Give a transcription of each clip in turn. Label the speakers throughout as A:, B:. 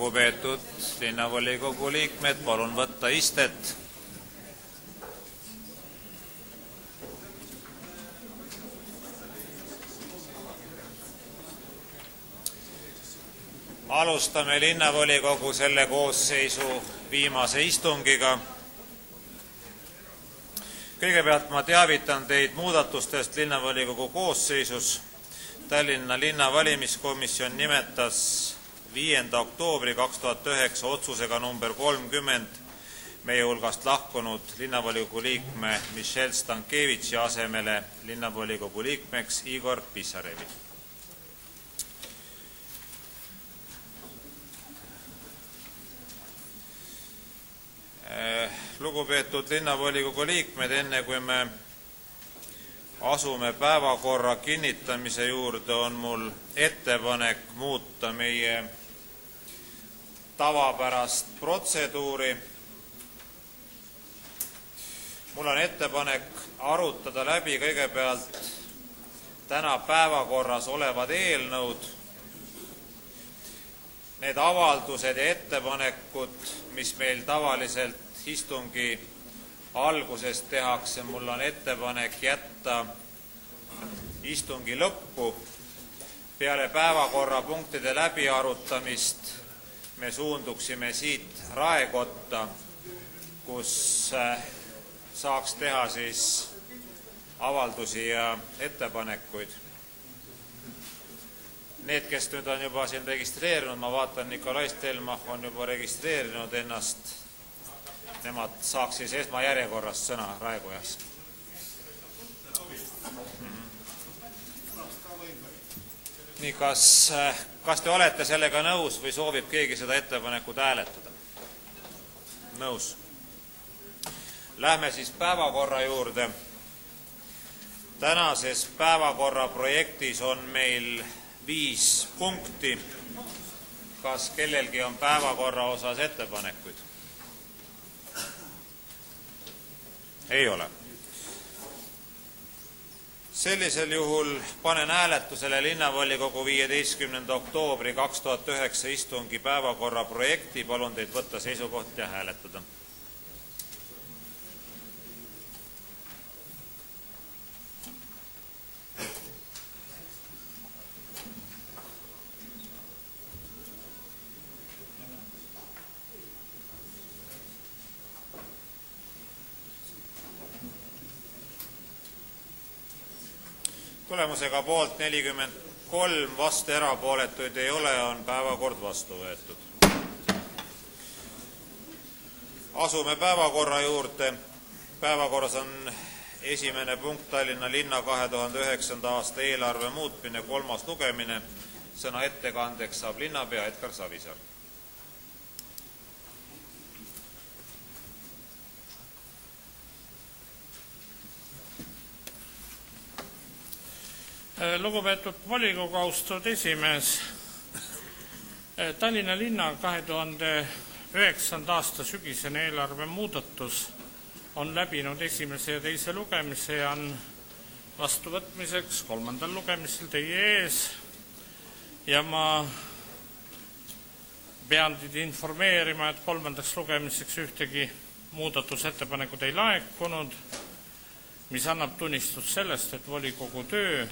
A: Lugupeetud linnavolikogu liikmed, palun võtta istet. Alustame linnavolikogu selle koosseisu viimase istungiga. Kõigepealt ma teavitan teid muudatustest linnavolikogu koosseisus. Tallinna linna valimiskomisjon nimetas 5. oktoobri 2009 otsusega number 30 meie hulgast lahkunud linnavolikogu liikme Michelle Stankevitši asemele linnavolikogu liikmeks Igor Pissarevi. Lugupeetud linnavolikogu liikmed, enne kui me asume päevakorra kinnitamise juurde, on mul ettepanek muuta meie tavapärast protseduuri. Mul on ettepanek arutada läbi kõigepealt täna päevakorras olevad eelnõud, need avaldused ja ettepanekud, mis meil tavaliselt istungi alguses tehakse, mul on ettepanek jätta istungi lõppu. Peale päevakorrapunktide läbiarutamist me suunduksime siit Raekotta, kus saaks teha siis avaldusi ja ettepanekuid. Need, kes nüüd on juba siin registreerinud, ma vaatan, Nikolai Stelmach on juba registreerinud ennast. Nemad saaks siis esmajärjekorras sõna Raekojas. Nii, kas te olete sellega nõus või soovib keegi seda ettepanekut hääletada? Nõus. Lähme siis päevakorra juurde. Tänases päevakorra projektis on meil 5 punkti. Kas kellelgi on päevakorra osas ettepanekuid? Ei ole. Sellisel juhul panen hääletusele linnavolikogu 15. oktoobri 2009 istungi päevakorra projekti. Palun teid võtta seisukoht ja hääletada. Tulemusega poolt 43, vastu erapooletuid ei ole, on päevakord vastu võetud. Asume päevakorra juurde. Päevakorras on esimene punkt Tallinna linna 2009. aasta eelarve muutmine, 3. lugemine. Sõna ettekandeks saab linnapea Edgar Savisaar.
B: Lugupeetud volikogu, austatud esimees, Tallinna linna 2009. aasta sügisene eelarve muudatus on läbinud esimese ja teise lugemise ja on vastuvõtmiseks 3. lugemisel teie ees. Ja ma pean teid informeerima, et 3. lugemiseks ühtegi muudatusettepanekut ei laekunud, mis annab tunnistust sellest, et volikogu töö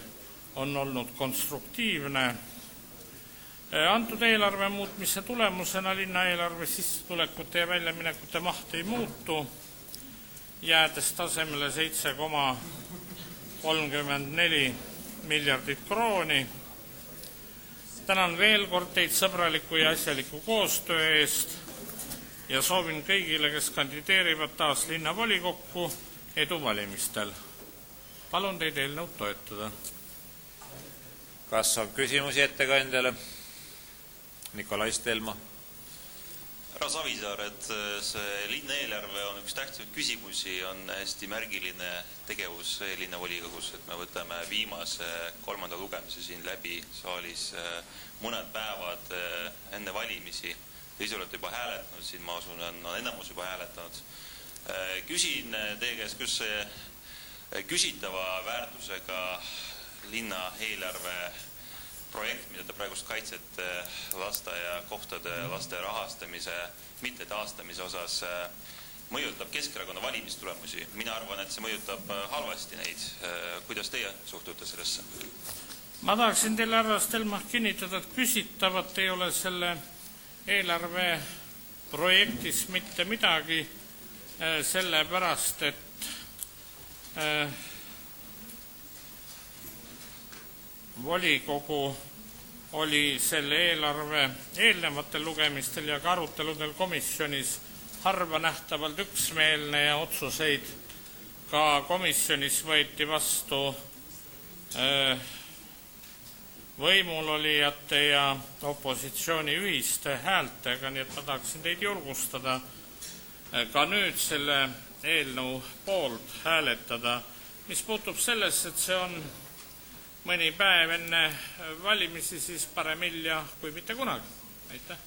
B: on olnud konstruktiivne. Antud eelarve muutmise tulemusena linna eelarve sissetulekute ja väljaminekute maht ei muutu, jäädes tasemele 7,34 miljardit krooni. Tänan veel kord teid sõbraliku ja asjaliku koostöö eest ja soovin kõigile, kes kandideerivad taas linnavolikokku, edu valimistel. Palun teid eelnõu toetada.
A: Kas on küsimusi ettekandjale? Nikolai Stelmach.
C: Härra Savisaar, et see linna eelarve on üks tähtsamaid küsimusi, on hästi märgiline tegevus linnavolikogus, et me võtame viimase 3. lugemise siin läbi saalis mõned päevad enne valimisi. Te ise olete juba hääletanud, siin ma asun, on enamus juba hääletanud. Küsin teie käest, kus see küsitava väärtusega linna eelarve projekt, mida te praegust kaitsete lasteaiakohtade, laste rahastamise, mitte taastamise osas, mõjutab Keskerakonna valimistulemusi. Mina arvan, et see mõjutab halvasti neid. Kuidas teie suhtute sellesse?
B: Ma tahaksin teile, härra Stelmach, kinnitada, et küsitavat ei ole selle eelarve projektis mitte midagi, sellepärast, et volikogu oli selle eelarve eelnevatel lugemistel ja ka aruteludel komisjonis harva nähtavalt üksmeelne ja otsuseid ka komisjonis võeti vastu võimulolijate ja opositsiooni ühiste häältega, nii et ma tahaksin teid julgustada ka nüüd selle eelnõu poolt hääletada. Mis puutub sellesse, et see on mõni päev enne valimisi, siis parem hilja kui mitte kunagi. Aitäh.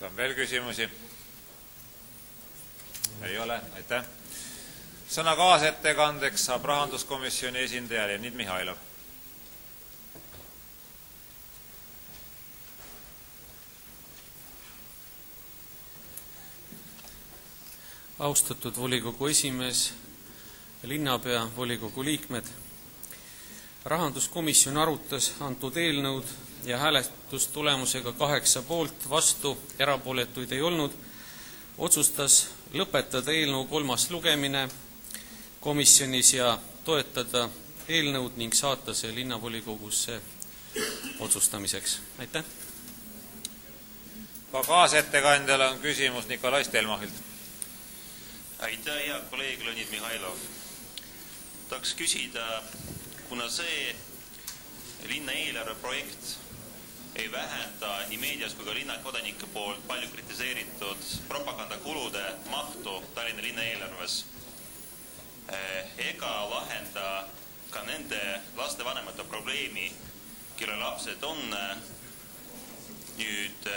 A: On veel küsimusi? Ei ole, aitäh. Sõna kaasettekandeks saab rahanduskomisjoni esindaja Leonid Mihhailov.
D: Austatud volikogu esimees, linnapea, volikogu liikmed. Rahanduskomisjon arutas antud eelnõud ja hääletustulemusega 8 poolt, vastu, erapooletuid ei olnud, otsustas lõpetada eelnõu 3. lugemine komisjonis ja toetada eelnõud ning saata see linnavolikogusse otsustamiseks. Aitäh!
A: Ka kaasettekandjale on küsimus Nikolai Stelmachilt.
C: Aitäh, hea kolleeg Leonid Mihhailov. Tahaks küsida, kuna see linna eelarve projekt ei vähenda nii meedias kui ka linnakodanike poolt palju kritiseeritud propagandakulude mahtu Tallinna linna eelarves, ega lahenda ka nende lastevanemate probleemi, kelle lapsed on nüüd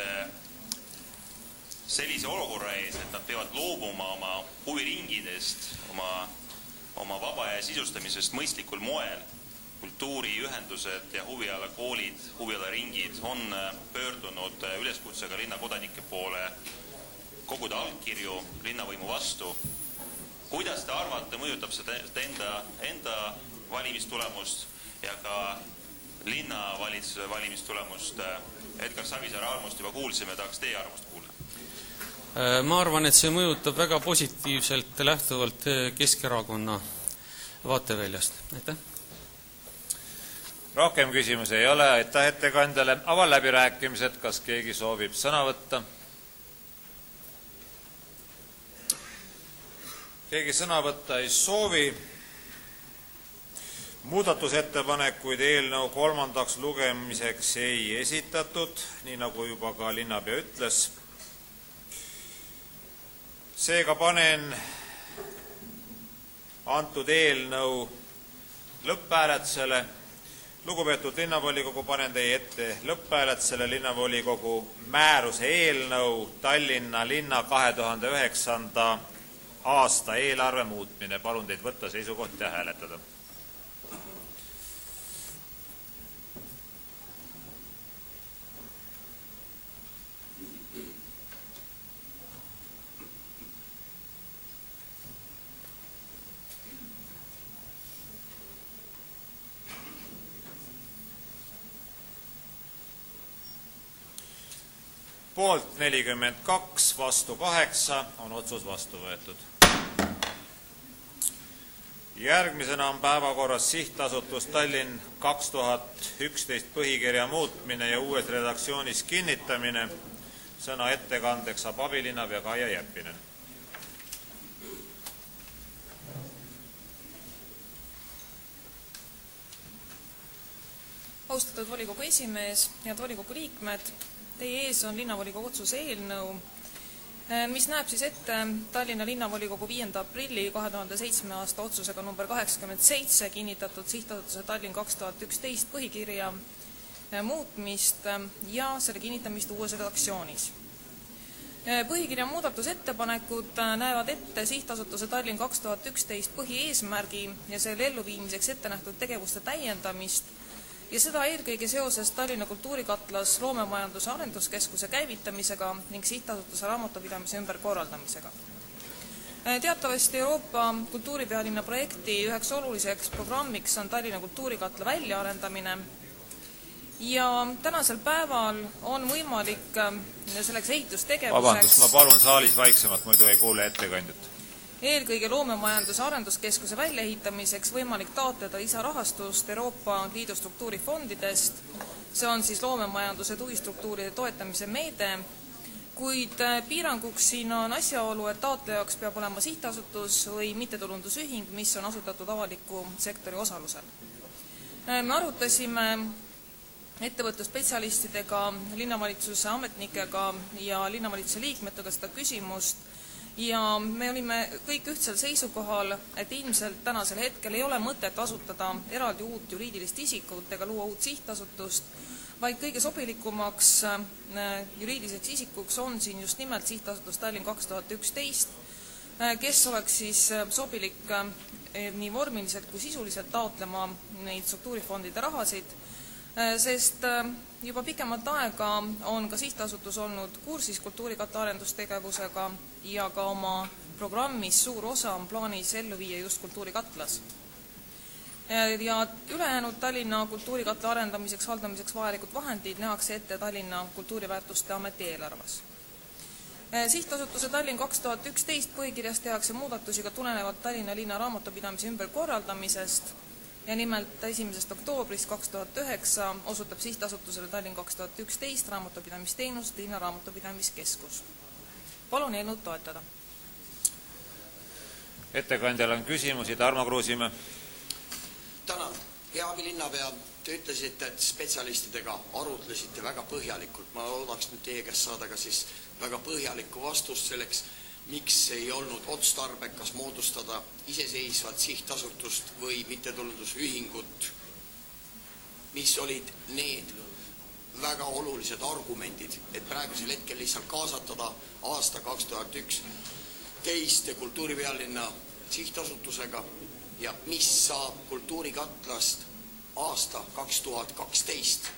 C: sellise olukorra ees, et nad peavad loobuma oma huviringidest, oma vaba aja sisustamisest mõistlikul moel. Kultuuriühendused ja huvialakoolid, huvialaringid on pöördunud üleskutsega linnakodanike poole koguda allkirju linnavõimu vastu. Kuidas te arvate, mõjutab seda enda valimistulemust ja ka linnavalitsuse valimistulemust? Edgar Savisaare arvamust juba kuulsime, tahaks teie arvamust kuulda.
D: Ma arvan, et see mõjutab väga positiivselt lähtuvalt Keskerakonna vaateväljast. Aitäh!
A: Rohkem küsimusi ei ole, aitäh ettekandjale. Avan läbirääkimised, kas keegi soovib sõna võtta? Keegi sõna võtta ei soovi. Muudatusettepanekuid eelnõu 3. lugemiseks ei esitatud, nii nagu juba ka linnapea ütles. Seega panen antud eelnõu lõpphääletusele. Lugupeetud linnavolikogu, panen teie ette lõpphääletusele linnavolikogu määruse eelnõu Tallinna linna 2009. aasta eelarve muutmine. Palun teid võtta seisukoht ja hääletada. Poolt 42, vastu 8 on otsus vastu võetud. Järgmisena on päevakorras sihtasutus Tallinn 2011 põhikirja muutmine ja uues redaktsioonis kinnitamine. Sõna ettekandeks saab abilinnapea Kaia Jeppinen.
E: Austatud volikogu esimees, head volikogu liikmed, teie ees on linnavolikogu otsuse eelnõu, mis näeb siis ette Tallinna linnavolikogu 5. aprilli 2007. aasta otsusega number 87 kinnitatud sihtasutuse Tallinn 2011 põhikirja muutmist ja selle kinnitamist uues redaktsioonis. Põhikirja muudatusettepanekud näevad ette sihtasutuse Tallinn 2011 põhieesmärgi ja selle elluviimiseks ette nähtud tegevuste täiendamist ja seda eelkõige seoses Tallinna kultuurikatlas loomemajanduse arenduskeskuse käivitamisega ning sihtasutuse raamatupidamise ümberkorraldamisega. Teatavasti Euroopa kultuuripealinna projekti üheks oluliseks programmiks on Tallinna kultuurikatla väljaarendamine ja tänasel päeval on võimalik selleks ehitustegevuseks
A: Vabandust, ma palun saalis vaiksemalt, muidu ei kuule ettekandjat.
E: Eelkõige loomemajanduse arenduskeskuse väljaehitamiseks võimalik taotleda lisarahastust Euroopa Liidu struktuurifondidest. See on siis loomemajanduse tugistruktuuride toetamise meede, kuid piiranguks siin on asjaolu, et taotlejaks peab olema sihtasutus või mittetulundusühing, mis on asutatud avaliku sektori osalusel. Me arutasime ettevõtlusspetsialistidega, linnavalitsuse ametnikega ja linnavalitsuse liikmetega seda küsimust ja me olime kõik ühtsel seisukohal, et ilmselt tänasel hetkel ei ole mõtet asutada eraldi uut juriidilist isikut ega luua uut sihtasutust, vaid kõige sobilikumaks juriidiliseks isikuks on siin just nimelt sihtasutus Tallinn 2011, kes oleks siis sobilik nii vormiliselt kui sisuliselt taotlema neid struktuurifondide rahasid, sest juba pikemat aega on ka sihtasutus olnud kursis kultuurikatla arendustegevusega ja ka oma programmis suur osa on plaanis ellu viia just kultuurikatlas. Ja ülejäänud Tallinna kultuurikatla arendamiseks, haldamiseks vajalikud vahendid nähakse ette Tallinna Kultuuriväärtuste Ameti eelarves. Sihtasutuse Tallinn 2011 põhikirjas tehakse muudatusi ka tulenevalt Tallinna linna raamatupidamise ümberkorraldamisest ja nimelt 1. oktoobrist 2009 osutab sihtasutusele Tallinn 2011 raamatupidamisteenust linna raamatupidamiskeskus. Palun eelnõu toetada.
A: Ettekandjal on küsimusi, Tarmo Kruusimäe.
F: Tänan. Hea abilinnapea, te ütlesite, et spetsialistidega arutlesite väga põhjalikult. Ma loodaks nüüd teie käest saada ka siis väga põhjalikku vastust selleks, miks ei olnud otstarbekas moodustada iseseisvat sihtasutust või mittetulundusühingut. Mis olid need väga olulised argumendid, et praegusel hetkel lihtsalt kaasatada aasta 2011 kultuuripealinna sihtasutusega ja mis saab kultuurikatlast aasta 2012?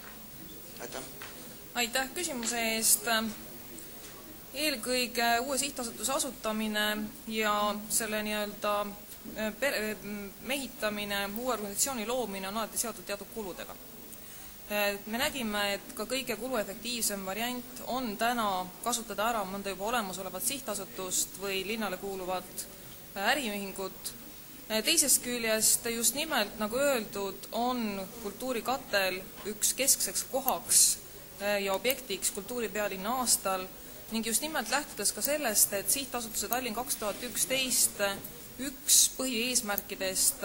E: Aitäh küsimuse eest. Eelkõige uue sihtasutuse asutamine ja selle nii-öelda mehitamine, uue organisatsiooni loomine on alati seotud teatud kuludega. Me nägime, et ka kõige kuluefektiivsem variant on täna kasutada ära mõnda juba olemasolevat sihtasutust või linnale kuuluvat äriühingut. Teisest küljest just nimelt, nagu öeldud, on kultuurikatel üks keskseks kohaks ja objektiks kultuuripealinna aastal ning just nimelt lähtudes ka sellest, et sihtasutuse Tallinn 2011 üks põhieesmärkidest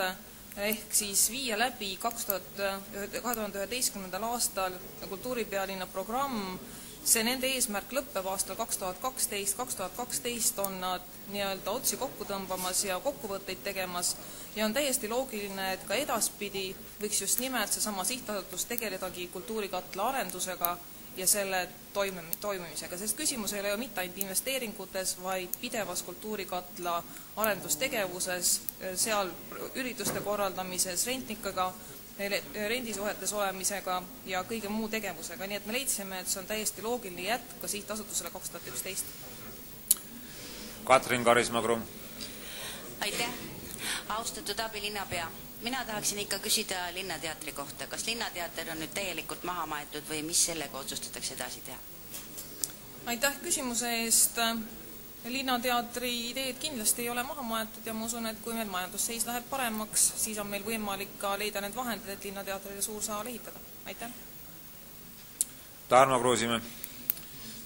E: ehk siis viia läbi 2011. aastal kultuuripealinna programm, see nende eesmärk lõppeb aastal 2012. 2012 on nad nii-öelda otsi kokku tõmbamas ja kokkuvõtteid tegemas ja on täiesti loogiline, et ka edaspidi võiks just nimelt seesama sihtasutus tegeledagi kultuurikatla arendusega ja selle toimimisega, sest küsimus ei ole ju mitte ainult investeeringutes, vaid pidevas kultuurikatla arendustegevuses, seal ürituste korraldamises, rentnikaga, rendisuhetes olemisega ja kõige muu tegevusega, nii et me leidsime, et see on täiesti loogiline jätk ka sihtasutusele 2011.
A: Katrin Karismaa-Krumm.
G: Aitäh, austatud abilinnapea. Mina tahaksin ikka küsida Linnateatri kohta. Kas Linnateater on nüüd täielikult maha maetud või mis sellega otsustatakse edasi teha?
E: Aitäh küsimuse eest. Linnateatri ideed kindlasti ei ole maha maetud ja ma usun, et kui meil majandusseis läheb paremaks, siis on meil võimalik ka leida need vahendid, et Linnateatrile suur saal ehitada. Aitäh.
A: Tarmo Kruusimäe.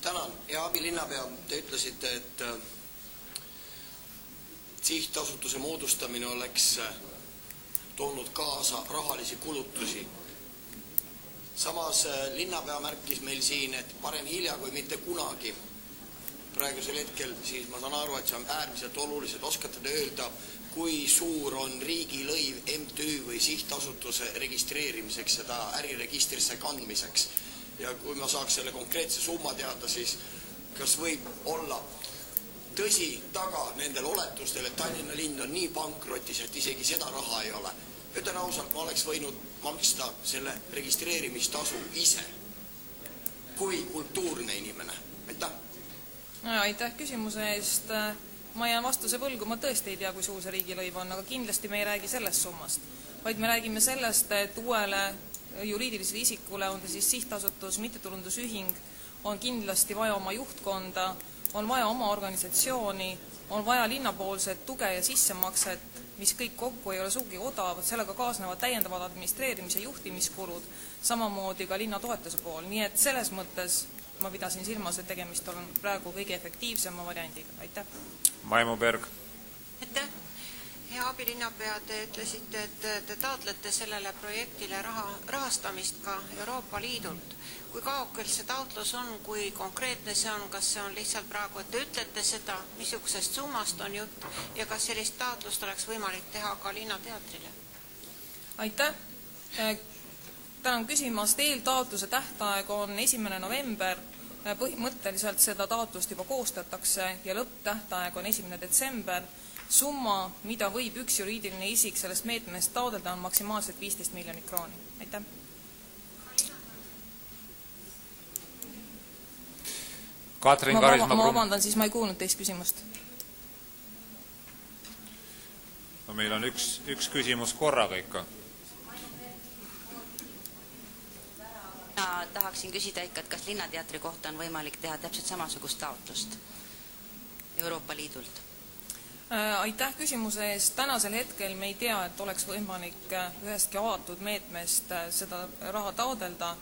F: Tänan. Ja abilinnapea, te ütlesite, et sihtasutuse moodustamine oleks toonud kaasa rahalisi kulutusi. Samas linnapea märkis meil siin, et parem hilja kui mitte kunagi. Praegusel hetkel siis ma saan aru, et see on äärmiselt olulised. Oskate te öelda, kui suur on riigilõiv MTÜ või sihtasutuse registreerimiseks, seda äriregistrisse kandmiseks? Ja kui ma saaks selle konkreetse summa teada, siis kas võib olla tõsi taga nendel oletustel, et Tallinna linn on nii pankrotis, et isegi seda raha ei ole? Ütlen ausalt, ma oleks võinud maksta selle registreerimistasu ise kui kultuurne inimene. Aitäh!
E: Aitäh küsimuse eest. Ma jään vastuse võlgu, ma tõesti ei tea, kui suur see riigilõiv on, aga kindlasti me ei räägi sellest summast, vaid me räägime sellest, et uuele juriidilisele isikule, on ta siis sihtasutus, mittetulundusühing, on kindlasti vaja oma juhtkonda, on vaja oma organisatsiooni, on vaja linnapoolset tuge ja sissemakset, mis kõik kokku ei ole sugugi odavad, sellega kaasnevad täiendavad administreerimise juhtimiskulud, samamoodi ka linna toetuse pool. Nii et selles mõttes ma pidasin silmas, et tegemist on praegu kõige efektiivsema variandiga. Aitäh!
A: Maimu Berg.
H: Aitäh! Hea abilinnapea, te ütlesite, et te taotlete sellele projektile rahastamist ka Euroopa Liidult. Kui kaugel see taotlus on, kui konkreetne see on, kas see on lihtsalt praegu, et te ütlete seda, missugusest summast on jutt ja kas sellist taotlust oleks võimalik teha ka linnateatrile?
E: Aitäh! Tänan küsimast. Eeltaotluse tähtaeg on 1. november. Põhimõtteliselt seda taotlust juba koostatakse ja lõpptähtaeg on 1. detsember. Summa, mida võib üks juriidiline isik sellest meetmest taotleda, on maksimaalselt 15 miljonit krooni. Aitäh!
A: Katrin Karisma.
E: Ma vabandan, siis ma ei kuulnud teist küsimust.
A: No, meil on üks küsimus korraga ikka.
G: Tahaksin küsida ikka, et kas linnateatri kohta on võimalik teha täpselt samasugust taotlust Euroopa Liidult?
E: Aitäh küsimuse eest. Tänasel hetkel me ei tea, et oleks võimalik ühestki avatud meetmest seda raha taodelda,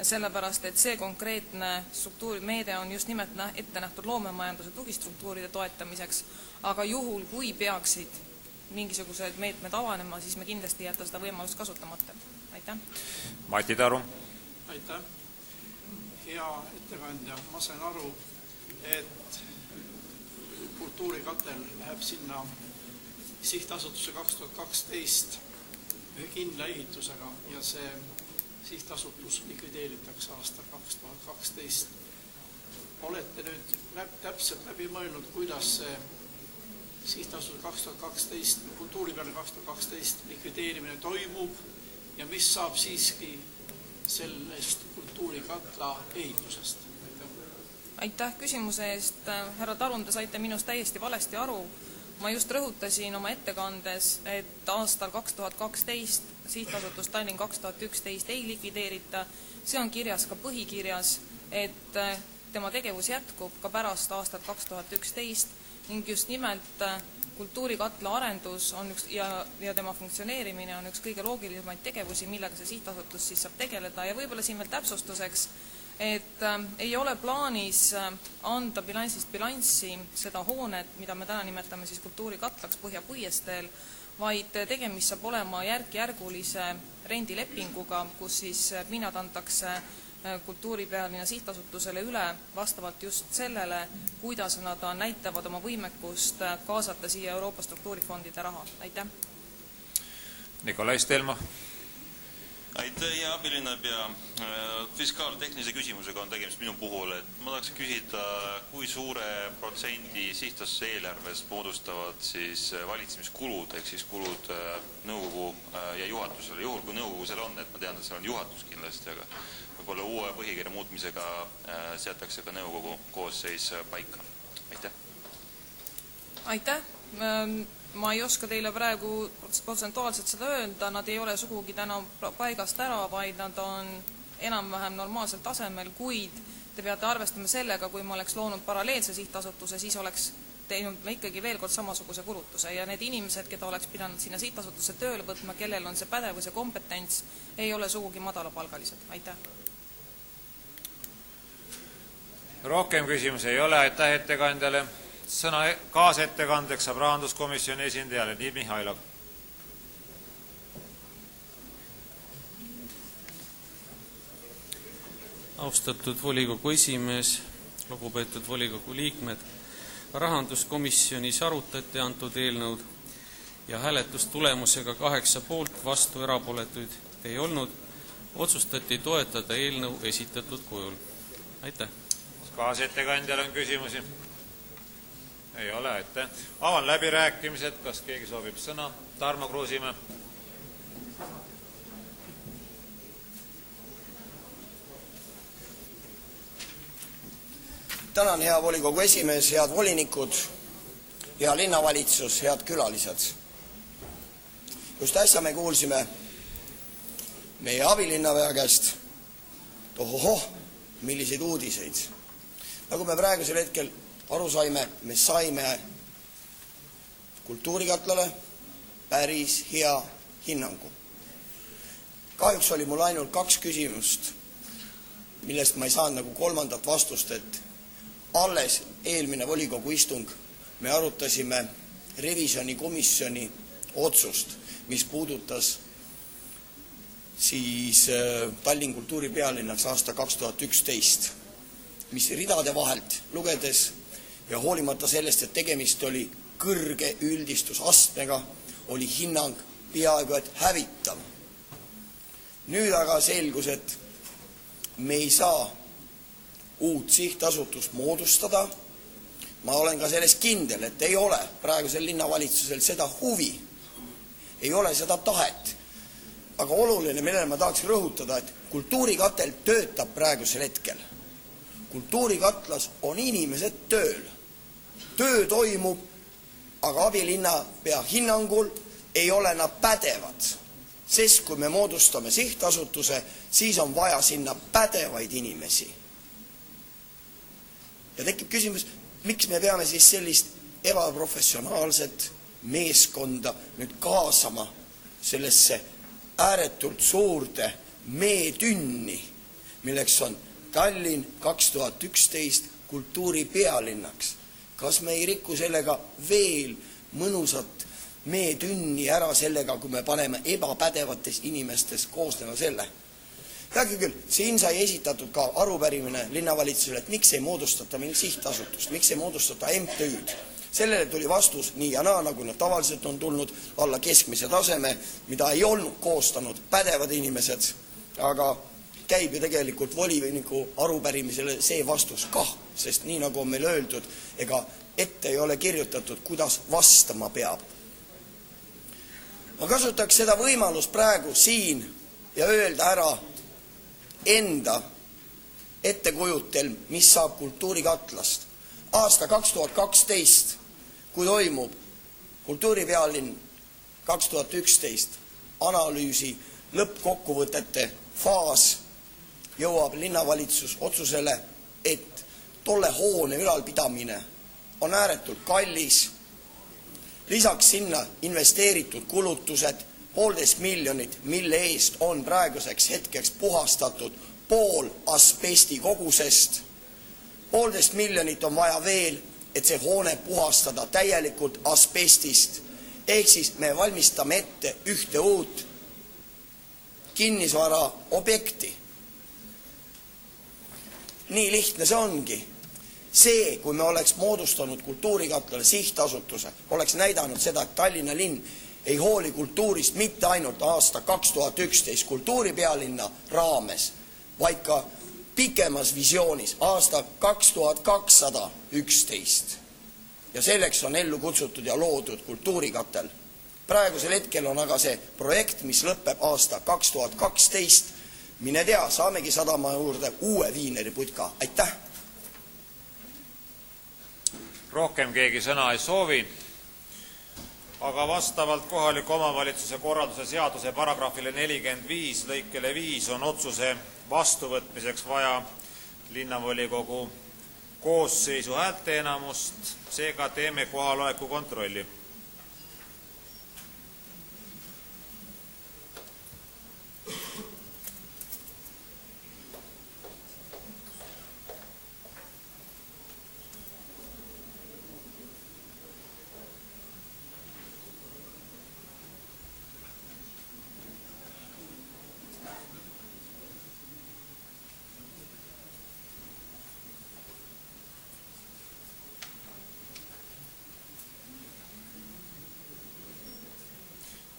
E: sellepärast, et see konkreetne struktuurimeede on just nimelt ette nähtud loomemajanduse tugistruktuuride toetamiseks, aga juhul, kui peaksid mingisugused meetmed avanema, siis me kindlasti jätta seda võimalust kasutamata. Aitäh!
A: Mati Taru.
I: Aitäh! Hea ettekandja, ma sain aru, et kultuurikatel läheb sinna sihtasutuse 2012 ühe kindla ehitusega ja see sihtasutus likvideeritakse aastal 2012. Olete nüüd täpselt läbi mõelnud, kuidas see sihtasutus 2012, kultuuripeale 2012 likvideerimine toimub ja mis saab siiski sellest kultuurikatla ehitusest?
E: Aitäh küsimuse eest. Härra Tarun, te saite minust täiesti valesti aru. Ma just rõhutasin oma ettekandes, et aastal 2012 sihtasutus Tallinn 2011 ei likvideerita. See on kirjas ka põhikirjas, et tema tegevus jätkub ka pärast aastat 2011 ning just nimelt kultuurikatla arendus on ja tema funktsioneerimine on üks kõige loogilisemaid tegevusi, millega see sihtasutus siis saab tegeleda. Ja võib-olla siin veel täpsustuseks, et ei ole plaanis anda bilansist bilanssi seda hoonet, mida me täna nimetame siis kultuurikatlaks Põhja-Puiesteel, vaid tegemist saab olema järk-järgulise rendilepinguga, kus siis pinnad antakse kultuuripealinna sihtasutusele üle vastavalt just sellele, kuidas nad näitavad oma võimekust kaasata siia Euroopa struktuurifondide raha. Aitäh!
A: Nikolai Stelma.
C: Aitäh, hea abilinnapea. Fiskaaltehnilise küsimusega on tegemist minu puhul, et ma tahaks küsida, kui suure protsendi sihtasutuse eelarvest moodustavad siis valitsemiskulud ehk siis kulud nõukogu ja juhatusele. Juhul kui nõukogu seal on, et ma tean, et seal on juhatus kindlasti, aga võib-olla uue põhikirja muutmisega seatakse ka nõukogu koosseis paika. Aitäh!
E: Aitäh! Ma ei oska teile praegu protsentuaalselt seda öelda, nad ei ole sugugi täna paigast ära, vaid nad on enam-vähem normaalsel tasemel, kuid te peate arvestama sellega, kui ma oleks loonud paralleelse sihtasutuse, siis oleks teinud me ikkagi veel kord samasuguse kulutuse ja need inimesed, keda oleks pidanud sinna sihtasutusse tööle võtma, kellel on see pädevus ja kompetents, ei ole sugugi madalapalgalised. Aitäh!
A: Rohkem küsimusi ei ole. Aitäh ettekandjale. Sõna kaasettekandeks saab rahanduskomisjoni esindaja Leonid Mihhailov.
D: Austatud volikogu esimees, lugupeetud volikogu liikmed, rahanduskomisjonis arutati antud eelnõud ja hääletustulemusega 8 poolt, vastu erapooletuid ei olnud, otsustati toetada eelnõu esitatud kujul. Aitäh!
A: Kaasettekandjal on küsimusi? Ei ole, aitäh. Avan läbirääkimised, kas keegi soovib sõna? Tarmo Kruusimäe.
F: Tänan, hea volikogu esimees, head volinikud, hea linnavalitsus, head külalised. Just äsja me kuulsime meie abilinnapea käest, ohohoh, milliseid uudiseid. Nagu me praegusel hetkel aru saime, me saime kultuurikatlale päris hea hinnangu. Kahjuks oli mul ainult 2 küsimust, millest ma ei saanud nagu kolmandat vastust, et alles eelmine volikogu istung me arutasime revisjonikomisjoni otsust, mis puudutas siis Tallinn kultuuripealinnaks aasta 2011, mis ridade vahelt lugedes ja hoolimata sellest, et tegemist oli kõrge üldistusastmega, oli hinnang peaaegu et hävitav. Nüüd aga selgus, et me ei saa uut sihtasutust moodustada. Ma olen ka selles kindel, et ei ole praegusel linnavalitsusel seda huvi, ei ole seda tahet. Aga oluline, millele ma tahaks rõhutada, et kultuurikatel töötab praegusel hetkel. Kultuurikatlas on inimesed tööl. Töö toimub, aga abilinnapea hinnangul ei ole nad pädevad. Sest kui me moodustame sihtasutuse, siis on vaja sinna pädevaid inimesi. Ja tekib küsimus, miks me peame siis sellist ebaprofessionaalset meeskonda nüüd kaasama sellesse ääretult suurde meetünni, milleks on Tallinn 2011 kultuuripealinnaks. Kas me ei riku sellega veel mõnusat meetünni ära sellega, kui me paneme ebapädevatest inimestest koosnema selle? Räägi küll, siin sai esitatud ka arupärimine linnavalitsusele, et miks ei moodustata meil sihtasutust, miks ei moodustata MTÜ-d. Sellele tuli vastus nii ja naa, nagu need tavaliselt on tulnud alla keskmise taseme, mida ei olnud koostanud pädevad inimesed, aga käib ju tegelikult voliniku arupärimisele see vastus kah, sest nii nagu on meil öeldud, ega ette ei ole kirjutatud, kuidas vastama peab. Ma kasutaks seda võimalust praegu siin ja öelda ära enda ettekujutel, mis saab kultuurikatlast. Aasta 2012, kui toimub kultuuripealinn 2011 analüüsi lõppkokkuvõtete faas, jõuab linnavalitsus otsusele, et tolle hoone ülalpidamine on ääretult kallis. Lisaks sinna investeeritud kulutused 1,5 miljonit, mille eest on praeguseks hetkeks puhastatud pool asbesti kogusest. 1,5 miljonit on vaja veel, et see hoone puhastada täielikult asbestist. Ehk siis me valmistame ette ühte uut kinnisvara objekti. Nii lihtne see ongi. See, kui me oleks moodustanud kultuurikatlale sihtasutuse, oleks näidanud seda, et Tallinna linn ei hooli kultuurist mitte ainult aasta 2011 kultuuripealinna raames, vaid ka pikemas visioonis aasta 2211. Ja selleks on ellu kutsutud ja loodud kultuurikatel. Praegusel hetkel on aga see projekt, mis lõpeb aasta 2012. Mine tea, saamegi sadama juurde uue viineriputka. Aitäh!
A: Rohkem keegi sõna ei soovi, aga vastavalt kohaliku omavalitsuse korralduse seaduse paragrahvile 45 lõikele 5 on otsuse vastuvõtmiseks vaja linnavolikogu koosseisu häälteenamust, seega teeme kohaloleku kontrolli.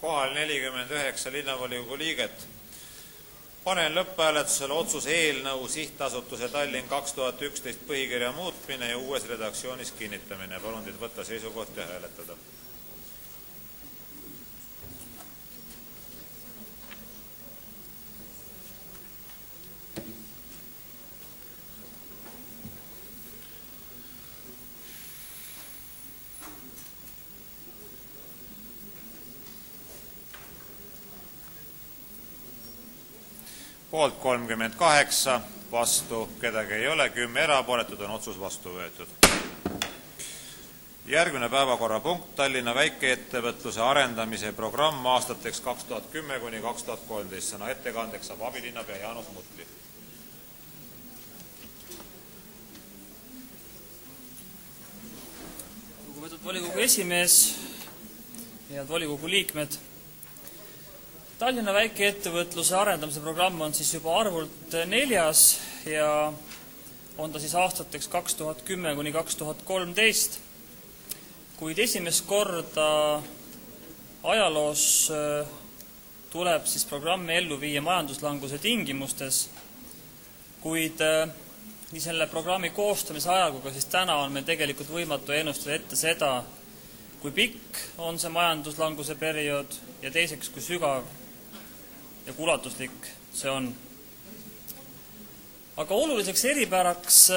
A: Kohal 49 linnavolikogu liiget, Panen lõpphääletusele otsuse eelnõu Sihtasutuse Tallinn 2011 põhikirja muutmine ja uues redaktsioonis kinnitamine. Palun teid võtta seisukoht ja hääletada. Poolt 38, vastu kedagi ei ole, 10 erapooletut, on otsus vastu võetud. Järgmine päevakorrapunkt, Tallinna väikeettevõtluse arendamise programm aastateks 2010–2013. Sõna ettekandeks saab abilinnapea Jaanus Mutli.
J: Lugupeetud volikogu esimees, head volikogu liikmed. Tallinna väikeettevõtluse arendamise programm on siis juba arvult 4. ja on ta siis aastateks 2010–2013, kuid esimest korda ajaloos tuleb siis programmi ellu viia majanduslanguse tingimustes, kuid nii selle programmi koostamise ajal kui ka siis täna on meil tegelikult võimatu ennustada ette seda, kui pikk on see majanduslanguse periood ja teiseks, kui sügav ja kui ulatuslik see on. Aga oluliseks eripäraks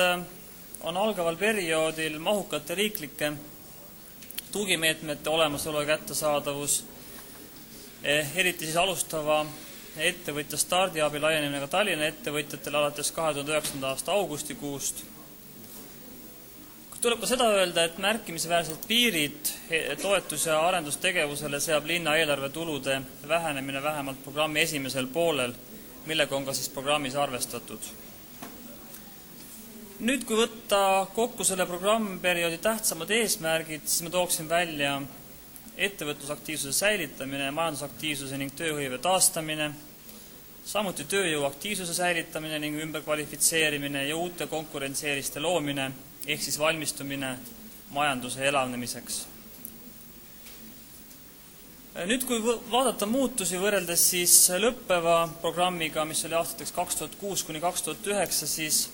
J: on algaval perioodil mahukate riiklike tugimeetmete olemasolu ja kättesaadavus, eriti siis alustava ettevõtja stardiabi laienemine ka Tallinna ettevõtjatele alates 2009. aasta augustikuust. Tuleb ka seda öelda, et märkimisväärsed piirid toetus- ja arendustegevusele seab linna eelarvetulude vähenemine vähemalt programmi esimesel poolel, millega on ka siis programmis arvestatud. Nüüd, kui võtta kokku selle programmperioodi tähtsamad eesmärgid, siis ma tooksin välja ettevõtlusaktiivsuse säilitamine, majandusaktiivsuse ning tööhõive taastamine, samuti tööjõu aktiivsuse säilitamine ning ümberkvalifitseerimine ja uute konkurentsieeliste loomine, ehk siis valmistumine majanduse elavnemiseks. Nüüd, kui vaadata muutusi võrreldes siis lõppeva programmiga, mis oli aastateks 2006–2009, siis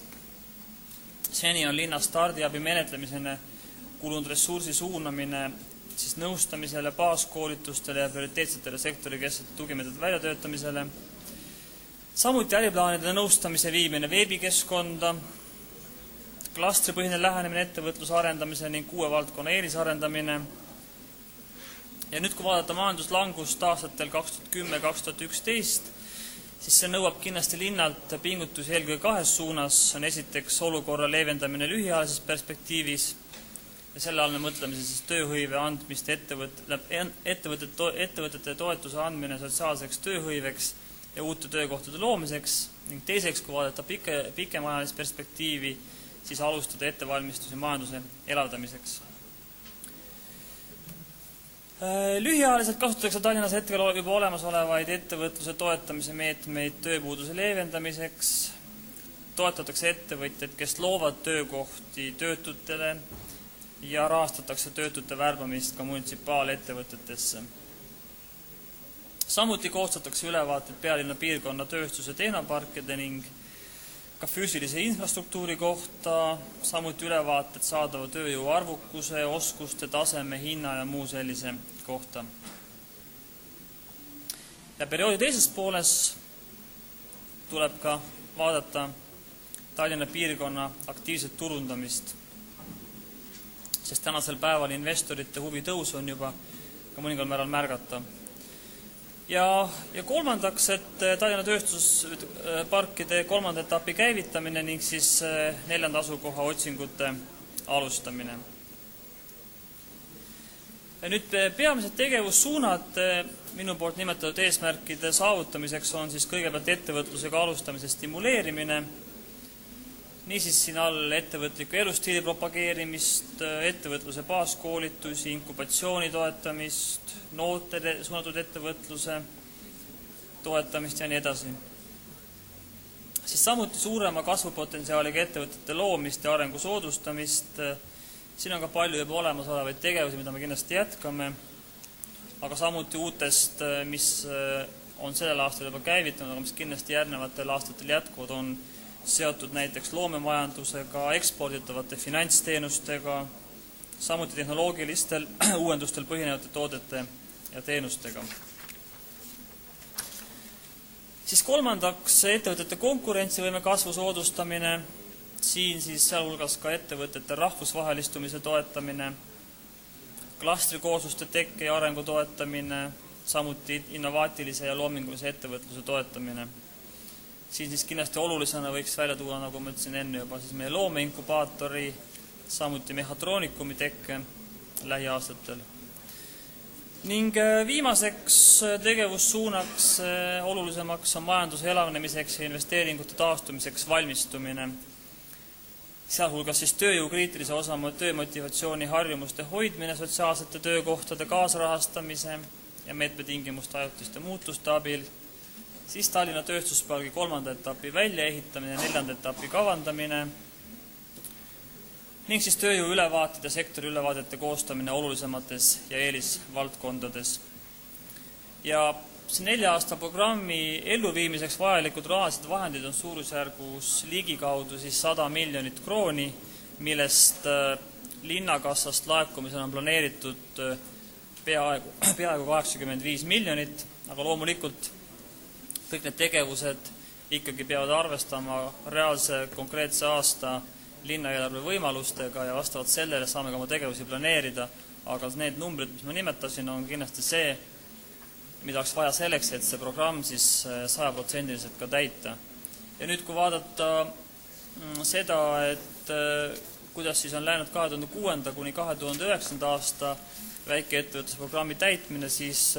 J: seni on linna stardiabi menetlemisena kulunud ressursi suunamine siis nõustamisele, baaskoolitustele ja prioriteetsetele sektorikesksete tugimeetmete väljatöötamisele, samuti äriplaanide nõustamise viimine veebikeskkonda, klastripõhine lähenemine ettevõtluse arendamise ning uue valdkonna eelisarendamine. Ja nüüd, kui vaadata majanduslangust aastatel 2010–2011, siis see nõuab kindlasti linnalt pingutusi eelkõige kahes suunas. On esiteks olukorra leevendamine lühiajalises perspektiivis ja selle all me mõtleme siis tööhõive andmist ettevõtete toetuse andmine sotsiaalseks tööhõiveks ja uute töökohtade loomiseks ning teiseks, kui vaadata pikemaajalist perspektiivi, siis alustada ettevalmistusi majanduse elavdamiseks. Lühiajaliselt kasutatakse Tallinnas hetkel juba olemasolevaid ettevõtluse toetamise meetmeid tööpuuduse leevendamiseks, toetatakse ettevõtjaid, kes loovad töökohti töötutele ja rahastatakse töötute värbamist ka munitsipaalettevõtetesse. Samuti koostatakse ülevaated pealinna piirkonna tööstuse tehnoparkide ning ka füüsilise infrastruktuuri kohta, samuti ülevaated saadava tööjõu arvukuse, oskuste, taseme, hinna ja muu sellise kohta. Ja perioodi teises pooles tuleb ka vaadata Tallinna piirkonna aktiivset turundamist, sest tänasel päeval investorite huvi tõus on juba ka mõningal määral märgata. Ja kolmandaks, et Tallinna tööstusparkide kolmanda etapi käivitamine ning siis 4. asukoha otsingute alustamine. Ja nüüd peamised tegevussuunad minu poolt nimetatud eesmärkide saavutamiseks on siis kõigepealt ettevõtlusega alustamise stimuleerimine, niisiis siin all ettevõtliku elustiili propageerimist, ettevõtluse baaskoolitusi, inkubatsiooni toetamist, noortele suunatud ettevõtluse toetamist ja nii edasi. Siis samuti suurema kasvupotentsiaaliga ettevõtete loomist ja arengu soodustamist. Siin on ka palju juba olemasolevaid tegevusi, mida me kindlasti jätkame, aga samuti uutest, mis on sellel aastal juba käivitunud, aga mis kindlasti järgnevatel aastatel jätkuvad, on seotud näiteks loomemajandusega, eksporditavate finantsteenustega, samuti tehnoloogilistel uuendustel põhinevate toodete ja teenustega. Siis kolmandaks, ettevõtete konkurentsivõime kasvu soodustamine, siin siis sealhulgas ka ettevõtete rahvusvahelistumise toetamine, klastrikoosluste tekke ja arengu toetamine, samuti innovaatilise ja loomingulise ettevõtluse toetamine. Siin siis kindlasti olulisena võiks välja tuua, nagu ma ütlesin enne juba, siis meie loomeinkubaatori, samuti mehhatroonikumi tekke lähiaastatel. Ning viimaseks tegevussuunaks olulisemaks on majanduse elavnemiseks ja investeeringute taastumiseks valmistumine. Sealhulgas siis tööjõu kriitilise osa töömotivatsiooni harjumuste hoidmine sotsiaalsete töökohtade kaasrahastamise ja meetmetingimuste ajutiste muutuste abil, siis Tallinna tööstuspargi 3. etapi väljaehitamine ja 4. etapi kavandamine ning siis tööjõu ülevaatide ja sektori ülevaadete koostamine olulisemates ja eelisvaldkondades. Ja see 4 aasta programmi elluviimiseks vajalikud rahalised vahendid on suurusjärgus ligikaudu siis 100 miljonit krooni, millest linnakassast laekumisena on planeeritud peaaegu 85 miljonit, aga loomulikult kõik need tegevused ikkagi peavad arvestama reaalse konkreetse aasta linnaeelarve võimalustega ja vastavalt sellele saame ka oma tegevusi planeerida, aga need numbrid, mis ma nimetasin, on kindlasti see, mida oleks vaja selleks, et see programm siis 100% ka täita. Ja nüüd, kui vaadata seda, et kuidas siis on läinud 2006. kuni 2009. aasta väikeettevõtlusprogrammi täitmine, siis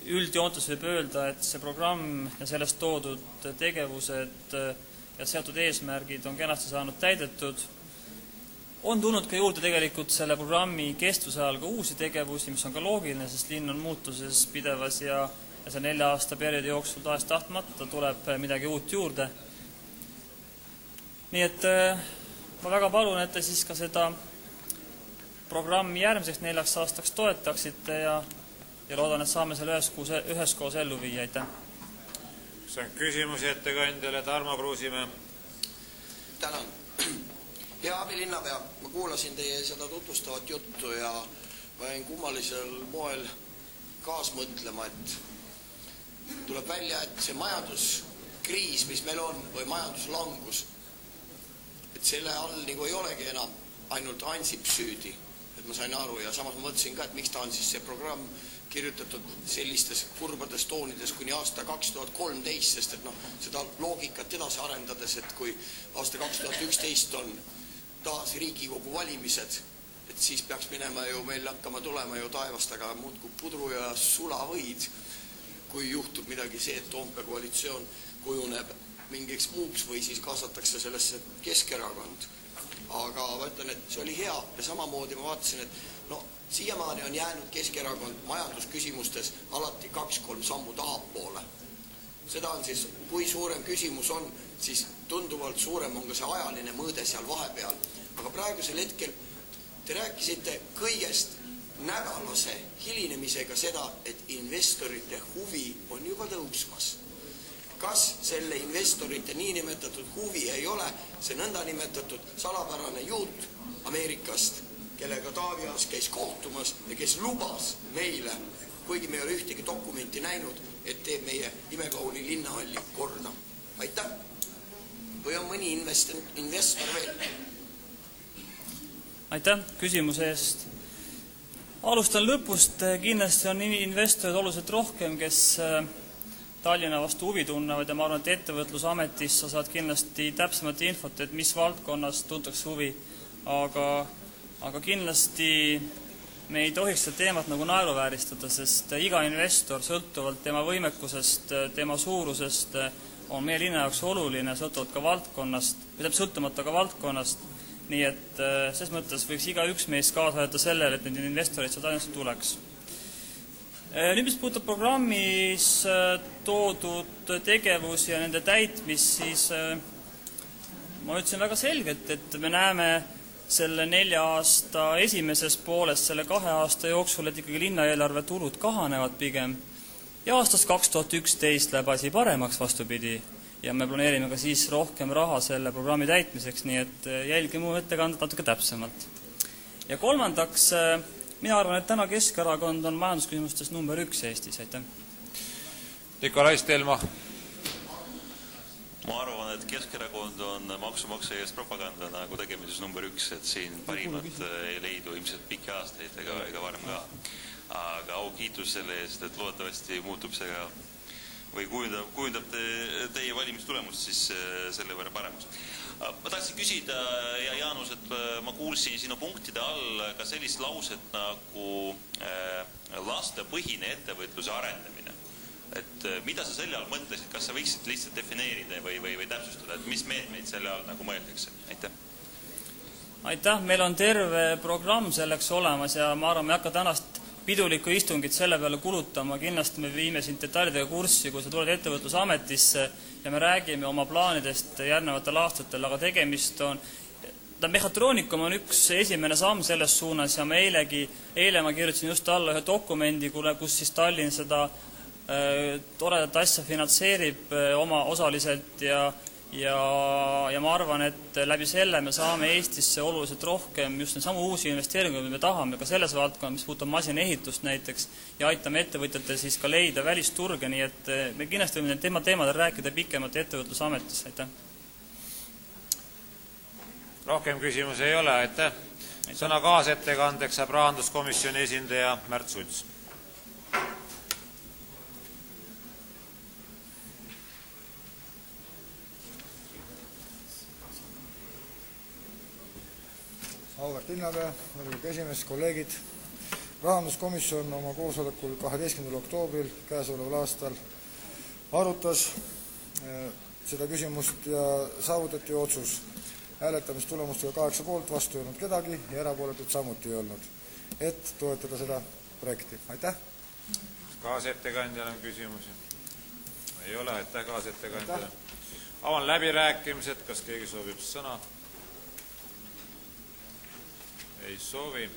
J: üldjoontes võib öelda, et see programm ja sellest toodud tegevused ja seatud eesmärgid on kenasti saanud täidetud. On tulnud ka juurde tegelikult selle programmi kestvuse ajal ka uusi tegevusi, mis on ka loogiline, sest linn on muutuses pidevas ja see 4 aasta perioodi jooksul tahes tahtmata tuleb midagi uut juurde. Nii et ma väga palun, et te siis ka seda programmi järgmiseks 4 aastaks toetaksite ja loodan, et saame selle üheskoos ellu viia. Aitäh!
A: See on küsimusi ettekandjale, Tarmo Kruusimäe.
F: Tänan. Hea abilinnapea, ma kuulasin teie seda tutvustavat juttu ja ma jäin kummalisel moel kaasmõtlema, et tuleb välja, et see majanduskriis, mis meil on, või majanduslangus, et selle all nagu ei olegi enam ainult Ansip süüdi, et ma sain aru ja samas ma mõtlesin ka, et miks ta on siis see programm kirjutatud sellistes kurbades toonides kuni aasta 2013, sest et seda loogikat edasi arendades, et kui aasta 2011 on taas Riigikogu valimised, et siis peaks minema ju meil hakkama tulema ju taevast, aga muudkui pudru ja sulavõid, kui juhtub midagi see, et Toompea koalitsioon kujuneb mingiks muuks või siis kaasatakse sellesse Keskerakond. Aga ma ütlen, et see oli hea ja samamoodi ma vaatasin, et siiamaani on jäänud Keskerakond majandusküsimustes alati 2-3 sammu tahapoole. Seda on siis, kui suurem küsimus on, siis tunduvalt suurem on ka see ajaline mõõde seal vahepeal. Aga praegusel hetkel te rääkisite kõigest nädalase hilinemisega seda, et investorite huvi on juba tõusmas. Kas selle investorite niinimetatud huvi ei ole see nõndanimetatud salapärane juut Ameerikast, kellega Taavi Aas käis kohtumas ja kes lubas meile, kuigi me ei ole ühtegi dokumenti näinud, et teeb meie imekauni linnahalli korda. Aitäh! Või on mõni investor veel?
J: Aitäh küsimuse eest! Alustan lõpust. Kindlasti on investorid oluliselt rohkem, kes Tallinna vastu huvi tunnevad ja ma arvan, et ettevõtlusametis sa saad kindlasti täpsemat infot, et mis valdkonnas tuntakse huvi, aga kindlasti me ei tohiks seda teemat nagu naeruvääristada, sest iga investor sõltuvalt tema võimekusest, tema suurusest on meie linna jaoks oluline, sõltuvalt ka valdkonnast, või sõltumata ka valdkonnast, nii et ses mõttes võiks igaüks meist kaasa aidata sellele, et need investorid seda ainult tuleks. Nüüd, mis puudutab programmis toodud tegevusi ja nende täitmist, siis ma ütlesin väga selgelt, et me näeme selle 4 aasta esimeses pooles, selle 2 aasta jooksul, et ikkagi linnaeelarve tulud kahanevad pigem ja aastast 2011 läheb asi paremaks, vastupidi, ja me planeerime ka siis rohkem raha selle programmi täitmiseks, nii et jälgi mu ettekandet natuke täpsemalt. Ja kolmandaks, mina arvan, et täna Keskerakond on majandusküsimustes number 1 Eestis, aitäh.
A: Nikolai Stelma.
C: Ma arvan, et Keskerakond on maksumaksja ees propaganda nagu tegemises number 1, et siin parimat ei leidu ilmselt pikki aastaid ega varem ka. Aga aukiitus selle eest, et loodetavasti muutub see ka või kujundab teie valimistulemust siis selle võrra paremus. Ma tahtsin küsida, ja Jaanus, et ma kuulsin sinu punktide all ka sellist lauset nagu lastepõhine ettevõtluse arendamine. Et mida sa selle all mõtlesid, kas sa võiksid lihtsalt defineerida või täpsustada, et mis meetmeid selle all nagu mõeldakse? Aitäh! Aitäh,
J: meil on terve programm selleks olemas ja ma arvan, me hakka tänast pidulikku istungit selle peale kulutama, kindlasti me viime siin detailidega kurssi, kui sa tuled ettevõtlusametisse ja me räägime oma plaanidest järgnevatel aastatel, aga tegemist on Mehhatroonikum on üks esimene samm selles suunas ja eile ma kirjutasin just alla ühe dokumendi, kus siis Tallinn seda toredat asja finantseerib oma osaliselt ja ma arvan, et läbi selle me saame Eestisse oluliselt rohkem just samu uusi investeeringuid, me tahame ka selles valdkonnas, mis puudutab masinehitust näiteks ja aitame ettevõtjatel siis ka leida välisturge, nii et me kindlasti võime need teemadel rääkida pikemalt ettevõtlusametis, aitäh.
A: Rohkem küsimusi ei ole, aitäh. Sõna kaasettekandeks saab rahanduskomisjoni esindaja Märt Sults.
K: Auväärt linnapea, volikogu esimees, kolleegid. Rahanduskomisjon oma koosolekul 12. oktoobril käesoleval aastal arutas seda küsimust ja saavutati otsus. Hääletamistulemustega 8 poolt, vastu ei olnud kedagi ja erapooletut samuti ei olnud, et toetada seda projekti. Aitäh!
A: Kaasettekandjal on küsimusi? Ei ole, aitäh kaasettekandjale. Avan läbirääkimised, kas keegi soovib sõna? Ei soovi.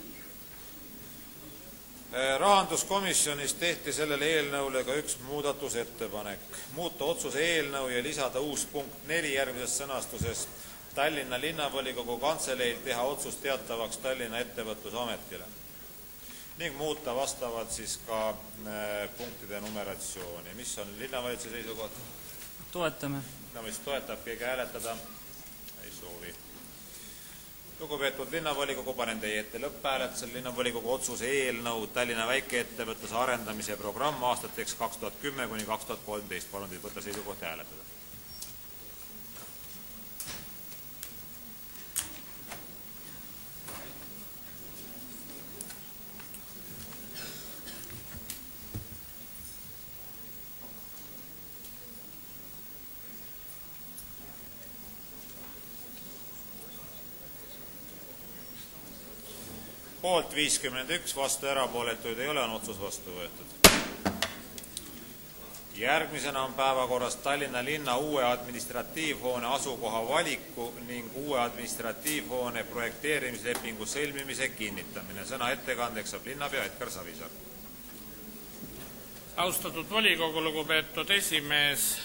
A: Rahanduskomisjonis tehti sellele eelnõule ka üks muudatusettepanek. Muuta otsuse eelnõu ja lisada uus punkt 4 järgmises sõnastuses Tallinna linnavolikogu kantseleil teha otsus teatavaks Tallinna ettevõtlusametile ning muuta vastavalt siis ka punktide numeratsiooni. Mis on linnavalitsuse seisukoht?
J: Toetame.
A: Linnavalitsus toetab, keegi hääletada? Ei soovi. Lugupeetud linnavolikogu, panen teie ette lõpphääletusel linnavolikogu otsuse eelnõu Tallinna väikeettevõtluse arendamise programm aastateks 2010–2013. Palun teid võtta seisukoht ja hääletada. Poolt 51, vastu erapooletuid ei ole, on otsus vastu võetud. Järgmisena on päevakorras Tallinna linna uue administratiivhoone asukoha valiku ning uue administratiivhoone projekteerimislepingu sõlmimise kinnitamine. Sõna ettekandeks saab linnapea Edgar Savisaar.
B: Austatud volikogu, lugupeetud esimees,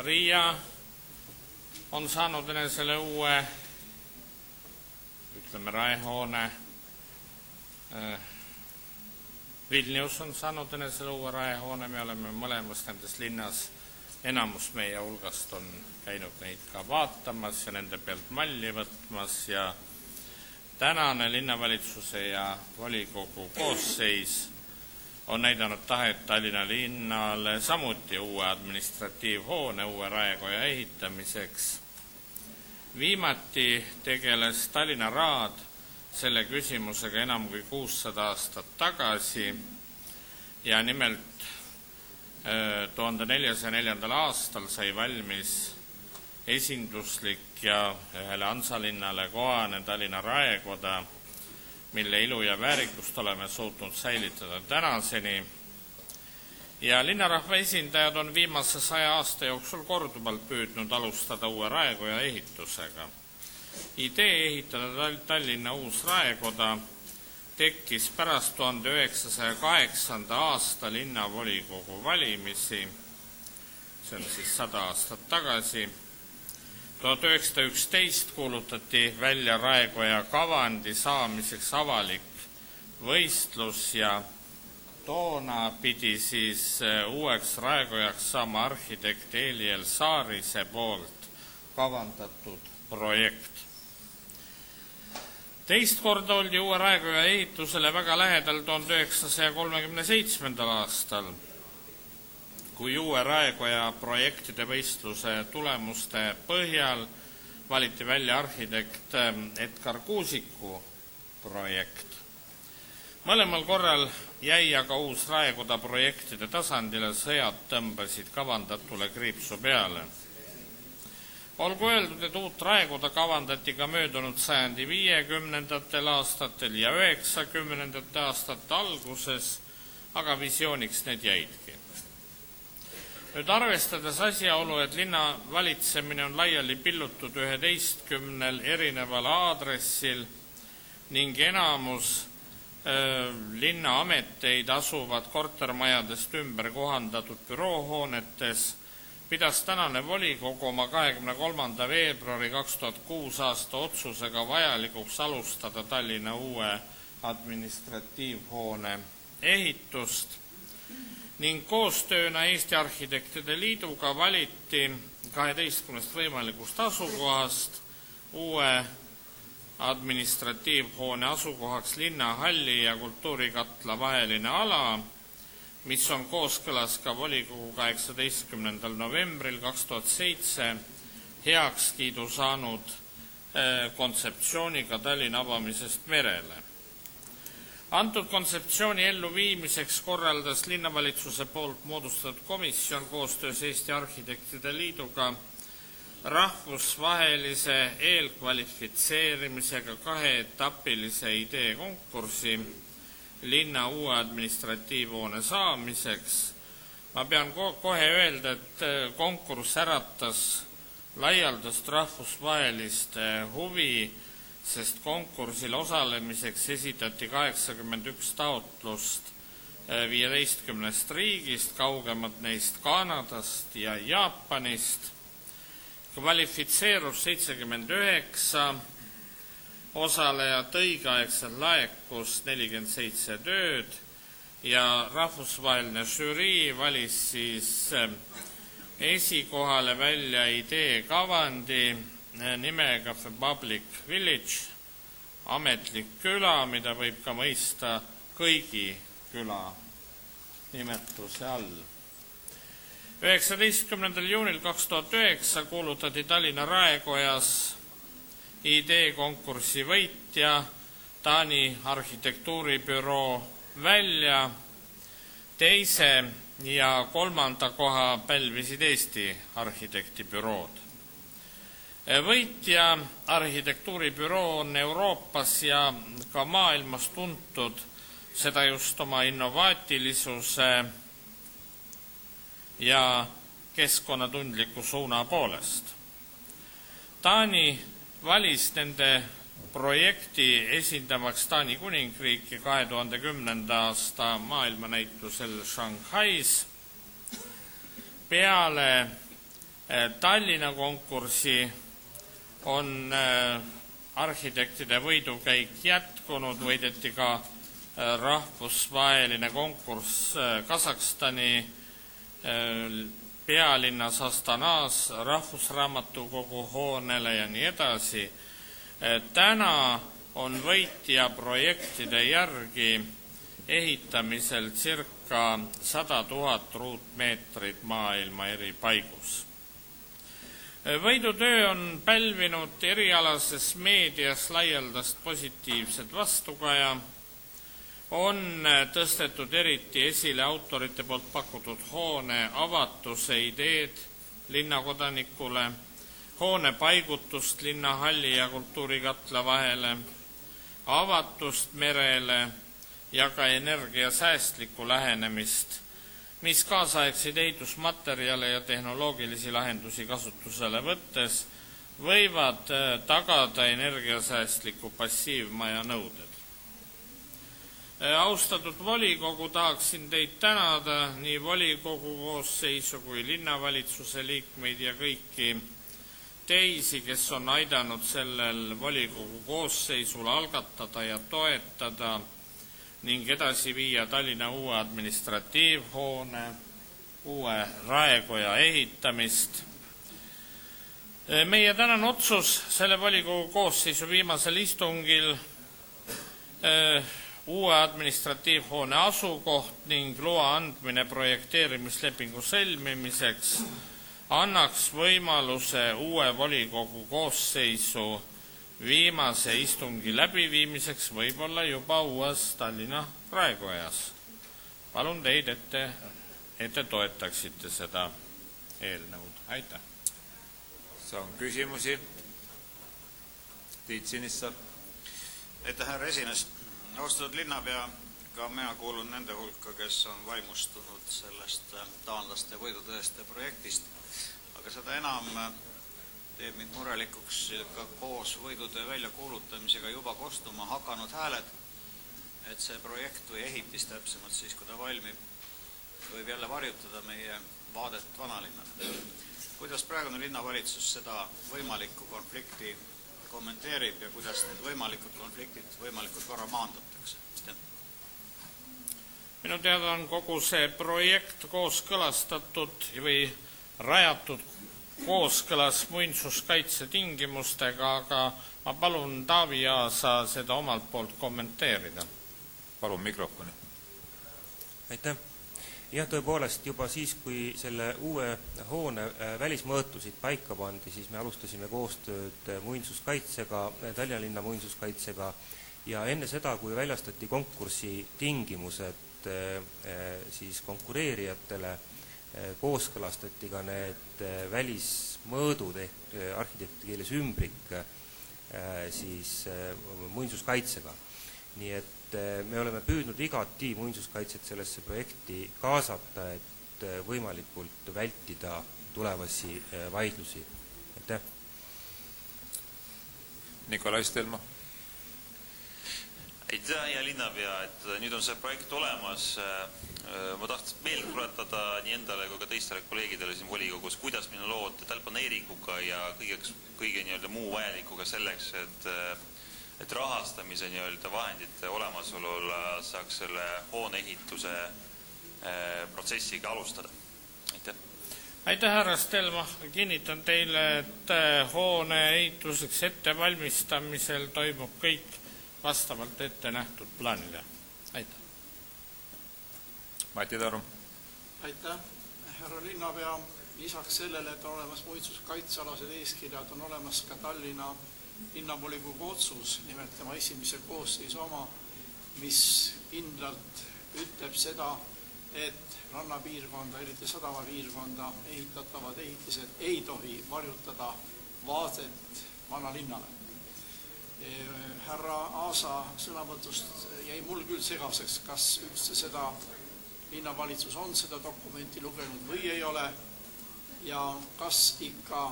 B: Riia on saanud enesele uue raehoone, Vilnius on saanud enesele uue raehoone, me oleme mõlemas nendes linnas, enamus meie hulgast on käinud neid ka vaatamas ja nende pealt malli võtmas ja tänane linnavalitsuse ja volikogu koosseis on näidanud tahet Tallinna linnale samuti uue administratiivhoone, uue raekoja ehitamiseks. Viimati tegeles Tallinna Raad selle küsimusega enam kui 600 aastat tagasi ja nimelt 1404. aastal sai valmis esinduslik ja ühele Hansalinnale kohane Tallinna raekoda, mille ilu ja väärikust oleme suutnud säilitada tänaseni. Ja linnarahva esindajad on viimase 100 aasta jooksul korduvalt püüdnud alustada uue raekoja ehitusega. Idee ehitada Tallinna uus raekoda tekkis pärast 1908. aasta linnavolikogu valimisi, see on siis 100 aastat tagasi. 1911 kuulutati välja Raekoja kavandi saamiseks avalik võistlus ja toona pidi siis uueks Raekojaks saama arhitekt Eliel Saarise poolt kavandatud projekt. Teist korda oldi uue Raekoja ehitusele väga lähedal 1937. aastal, kui uue Raekoja projektide võistluse tulemuste põhjal valiti välja arhitekt Edgar Kuusiku projekt. Mõlemal korral jäi aga uus Raekoja projektide tasandile, sõjad tõmbasid kavandatule kriipsu peale. Olgu öeldud, et uut Raekoja kavandati ka möödunud sajandi 50. aastatel ja 90. aastate alguses, aga visiooniks need jäidki. Nüüd arvestades asjaolu, et linna valitsemine on laiali pillutud 11 erineval aadressil ning enamus linnaameteid asuvad kortermajadest ümber kohandatud büroohoonetes, pidas tänane volikogu oma 23. veebruari 2006 aasta otsusega vajalikuks alustada Tallinna uue administratiivhoone ehitust ning koostööna Eesti Arhitektide Liiduga valiti 12 võimalikust asukohast uue administratiivhoone asukohaks linnahalli ja kultuurikatla vaheline ala, mis on kooskõlas ka volikogu 18. novembril 2007 heakskiidu saanud kontseptsiooniga Tallinna avamisest merele. Antud kontseptsiooni elluviimiseks korraldas linnavalitsuse poolt moodustatud komisjon koostöös Eesti Arhitektide Liiduga rahvusvahelise eelkvalifitseerimisega kaheetapilise ideekonkursi linna uue administratiivhoone saamiseks. Ma pean kohe öelda, et konkurss äratas laialdast rahvusvahelist huvi, sest konkursil osalemiseks esitati 81 taotlust 15 riigist, kaugemad neist Kanadast ja Jaapanist. Kvalifitseerus 79 osalejat, õigeaegselt laekus 47 tööd ja rahvusvaheline žürii valis siis esikohale välja ideekavandi nimega The Public Village, ametlik küla, mida võib ka mõista kõigi küla nimetuse all. 19. juunil 2009 kuulutati Tallinna Raekojas ideekonkursi võitja Taani arhitektuuribüroo välja, teise ja kolmanda koha pälvisid Eesti arhitektibürood. Võitja arhitektuuribüroo on Euroopas ja ka maailmas tuntud, seda just oma innovaatilisuse ja keskkonnatundliku suuna poolest. Taani valis nende projekti esindamaks Taani kuningriiki 2010. aasta maailmanäitusel Shanghais. Peale Tallinna konkursi on arhitektide võidukäik jätkunud, võideti ka rahvusvaheline konkurss Kasahstani pealinnas Astanas rahvusraamatukogu hoonele ja nii edasi. Täna on võitja projektide järgi ehitamisel circa 100 000 ruutmeetrit maailma eri paigus. Võidutöö on pälvinud erialases meedias laialdast positiivset vastukaja, on tõstetud eriti esile autorite poolt pakutud hoone avatuse ideed linnakodanikule, hoone paigutust linnahalli ja kultuurikatla vahele, avatust merele ja ka energiasäästlikku lähenemist, mis kaasaegseid ehitusmaterjale ja tehnoloogilisi lahendusi kasutusele võttes võivad tagada energiasäästliku passiivmaja nõuded. Austatud volikogu, tahaksin teid tänada nii volikogu koosseisu kui linnavalitsuse liikmeid ja kõiki teisi, kes on aidanud sellel volikogu koosseisul algatada ja toetada ning edasi viia Tallinna uue administratiivhoone, uue raekoja ehitamist. Meie tänane otsus selle volikogu koosseisu viimasel istungil uue administratiivhoone asukoht ning loa andmine projekteerimislepingu sõlmimiseks annaks võimaluse uue volikogu koosseisu viimase istungi läbiviimiseks võib-olla juba uues Tallinna raekojas. Palun teid, ette toetaksite seda eelnõud. Aitäh.
A: Saan küsimusi. Tiit Sinissar.
L: Aitäh, härra esimees. Austatud linnapea, ka mina kuulun nende hulka, kes on vaimustunud sellest taanlaste võidutõeste projektist, aga seda enam teeb mind murelikuks ka koos võidutöö väljakuulutamisega juba kostuma hakanud hääled, et see projekt või ehitis täpsemalt siis, kui ta valmib, võib jälle varjutada meie vaadet vanalinnale. Kuidas praegune linnavalitsus seda võimalikku konflikti kommenteerib ja kuidas need võimalikud konfliktid võimalikult korra maandatakse?
B: Minu teada on kogu see projekt kooskõlastatud või rajatud kooskõlas muinsuskaitse tingimustega, aga ma palun Taavi Aasa seda omalt poolt kommenteerida.
A: Palun mikrofoni.
M: Aitäh. Jah, tõepoolest juba siis, kui selle uue hoone välismõõtusid paika pandi, siis me alustasime koostööd muinsuskaitsega, Tallinna linna muinsuskaitsega ja enne seda, kui väljastati konkursi tingimused siis konkureerijatele, kooskõlastati ka need välismõõdud ehk arhitekti keeles ümbrik siis muinsuskaitsega. Nii et me oleme püüdnud igati muinsuskaitset sellesse projekti kaasata, et võimalikult vältida tulevasi vaidlusi. Aitäh.
A: Nikolai Stelma.
C: Aitäh, hea linnapea, et nüüd on see projekt olemas. Ma tahtsin meelde tuletada nii endale kui ka teistele kolleegidele siin volikogus, kuidas meil on lood detailplaneeringuga ja kõige nii-öelda muu vajalikuga selleks, et rahastamise nii-öelda vahendite olemasolul saaks selle hoone ehituse protsessiga alustada. Aitäh. Aitäh,
B: härra Stelma. Kinnitan teile, et hoone ehituseks ettevalmistamisel toimub kõik vastavalt ette nähtud plaanile. Aitäh.
A: Mati Tarum.
I: Aitäh, härra linnapea. Lisaks sellele, et on olemas muinsuskaitsealased eeskirjad, on olemas ka Tallinna linnavolikogu otsus, nimelt tema esimese koosseisu oma, mis kindlalt ütleb seda, et rannapiirkonda, eriti sadamapiirkonda ehitatavad ehitised ei tohi varjutada vaadet vanalinnale. Härra Aasa sõnavõtust jäi mul küll segaseks, kas üldse seda linnavalitsus on seda dokumenti lugenud või ei ole ja kas ikka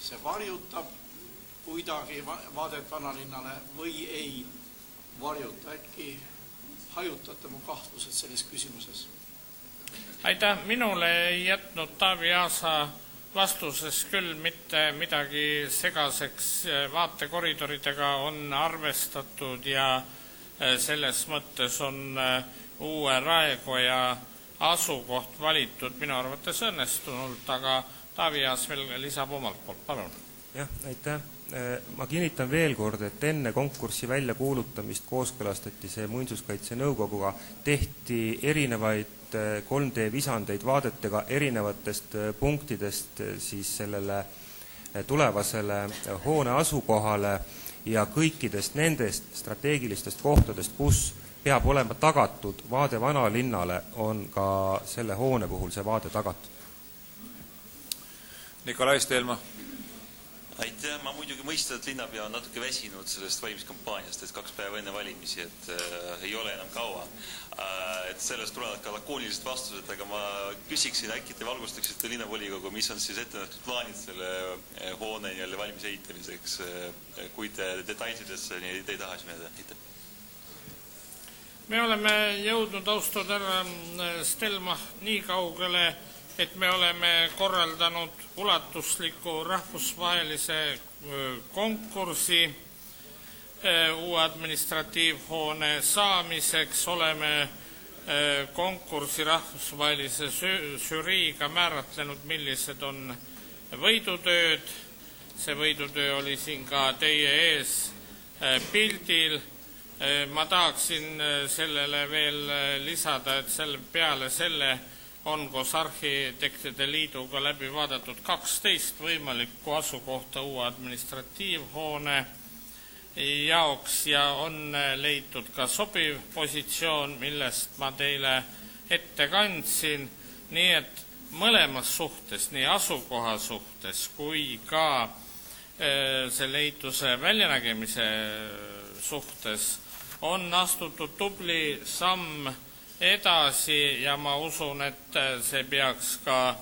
I: see varjutab kuidagi vaadet vanalinnale või ei varjuta. Äkki hajutate mu kahtlused selles küsimuses?
B: Aitäh. Minule ei jätnud Taavi Aasa vastuses küll mitte midagi segaseks. Vaatekoridoridega on arvestatud ja selles mõttes on uue raekoja asukoht valitud minu arvates õnnestunult, aga Taavi Aas veel lisab omalt poolt. Palun.
M: Jah, aitäh. Ma kinnitan veel kord, et enne konkurssi väljakuulutamist kooskõlastati see muinsuskaitse nõukoguga, tehti erinevaid 3D visandeid vaadetega erinevatest punktidest siis sellele tulevasele hoone asukohale ja kõikidest nendest strateegilistest kohtadest, kus peab olema tagatud vaade vanalinnale, on ka selle hoone puhul see vaade tagatud.
A: Nikolai Stelma.
C: Aitäh, ma muidugi mõistan, et linnapea on natuke väsinud sellest valimiskampaaniast, et 2 päeva enne valimisi, et ei ole enam kaua. Et sellest tulevad ka lakoonilised vastused, aga ma küsiksin, äkki te valgustaksite linnavolikogu, mis on siis ette nähtud plaanid selle hoone valmis ehitamiseks, kui te detailsidesse ei taha mineda.
B: Me oleme jõudnud, austatud härra Stelmach, nii kaugele, et me oleme korraldanud ulatusliku rahvusvahelise konkursi uue administratiivhoone saamiseks. Oleme konkursi rahvusvahelise žüriiga määratlenud, millised on võidutööd. See võidutöö oli siin ka teie ees pildil. Ma tahaksin sellele veel lisada, et peale selle on koos Arhitektide Liiduga läbi vaadatud 12 võimalikku asukohta uue administratiivhoone jaoks ja on leitud ka sobiv positsioon, millest ma teile ette kandsin. Nii et mõlemas suhtes, nii asukoha suhtes kui ka selle ehituse väljanägemise suhtes on astutud tubli samm edasi ja ma usun, et see peaks ka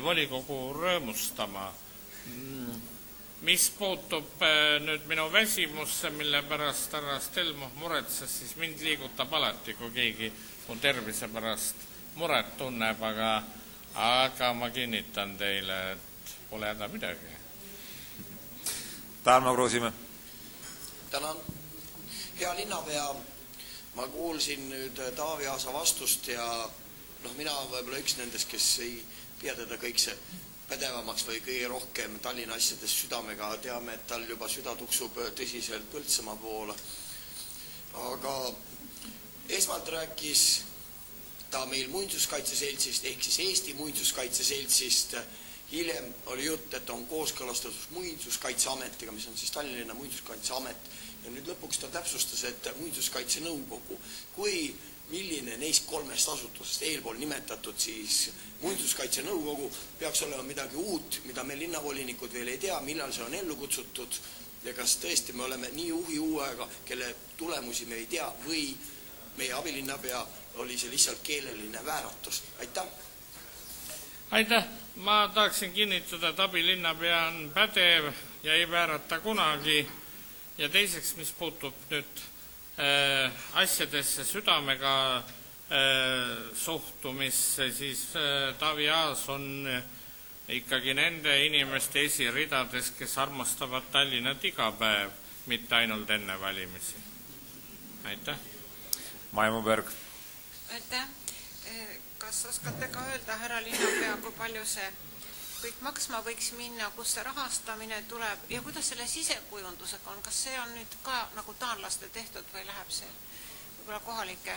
B: volikogu rõõmustama. Mis puutub nüüd minu väsimusse, mille pärast härra Stelmach muretses, siis mind liigutab alati, kui keegi mu tervise pärast muret tunneb, aga ma kinnitan teile, et pole häda midagi.
A: Tarmo Kruusimäe.
F: Tänan. Hea linnapea, ma kuulsin nüüd Taavi Aasa vastust ja mina võib-olla üks nendest, kes ei pea teda kõikse pädevamaks või kõige rohkem Tallinna asjades südamega. Teame, et tal juba süda tuksub tõsiselt Põltsamaa poole. Aga esmalt rääkis ta meil muinsuskaitseseltsist ehk siis Eesti muinsuskaitseseltsist. Hiljem oli jutt, et on kooskõlastatus muinsuskaitseametiga, mis on siis Tallinna muinsuskaitseamet. Ja nüüd lõpuks ta täpsustas, et muinsuskaitse nõukogu, kui milline neist kolmest asutusest eelpool nimetatud siis muinsuskaitse nõukogu peaks olema midagi uut, mida me linnavolinikud veel ei tea, millal see on ellu kutsutud ja kas tõesti me oleme nii uuega, kelle tulemusi me ei tea või meie abilinnapea oli see lihtsalt keeleline vääratus. Aitäh!
B: Aitäh! Ma tahaksin kinnitada, et abilinnapea on pädev ja ei väärata kunagi. Ja teiseks, mis puutub nüüd asjadesse südamega suhtumisse, siis Taavi Aas on ikkagi nende inimeste esiridades, kes armastavad Tallinnat iga päev, mitte ainult enne valimisi. Aitäh!
A: Maimu Berg.
H: Aitäh! Kas oskate ka öelda, härra linnapea, kui palju see kõik maksma võiks minna, kus see rahastamine tuleb ja kuidas selle sisekujundusega on? Kas see on nüüd ka nagu taanlaste tehtud või läheb see võib-olla kohalike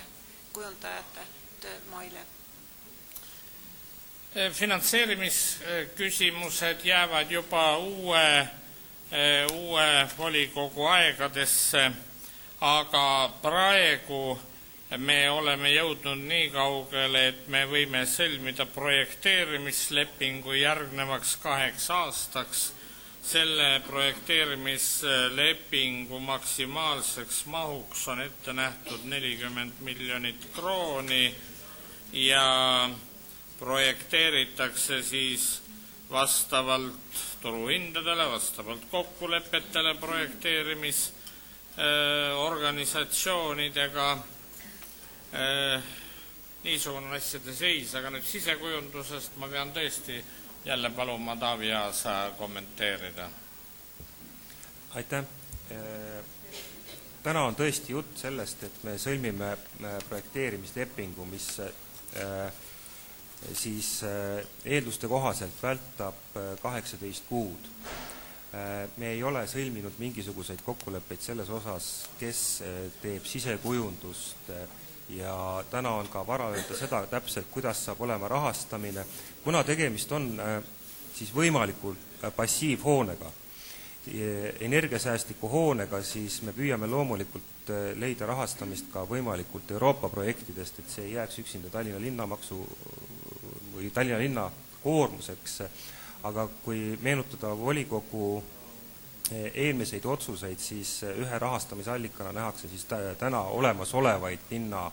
H: kujundajate töömaile?
B: Finantseerimisküsimused jäävad juba uue volikogu aegadesse, aga praegu me oleme jõudnud nii kaugele, et me võime sõlmida projekteerimislepingu järgnevaks 8 aastaks. Selle projekteerimislepingu maksimaalseks mahuks on ette nähtud 40 miljonit krooni ja projekteeritakse siis vastavalt turuhindadele, vastavalt kokkulepetele projekteerimisorganisatsioonidega. Niisugune asjade seis, aga nüüd sisekujundusest ma pean tõesti jälle paluma Taavi Aasa kommenteerida.
M: Aitäh! Täna on tõesti jutt sellest, et me sõlmime projekteerimislepingu, mis siis eelduste kohaselt vältab 18 kuud. Me ei ole sõlminud mingisuguseid kokkuleppeid selles osas, kes teeb sisekujundust ja täna on ka vara öelda seda täpselt, kuidas saab olema rahastamine. Kuna tegemist on siis võimalikult passiivhoonega, energiasäästliku hoonega, siis me püüame loomulikult leida rahastamist ka võimalikult Euroopa projektidest, et see ei jääks üksinda Tallinna linnamaksu või Tallinna linna koormuseks. Aga kui meenutada volikogu eelmiseid otsuseid, siis ühe rahastamisallikana nähakse siis täna olemasolevaid linna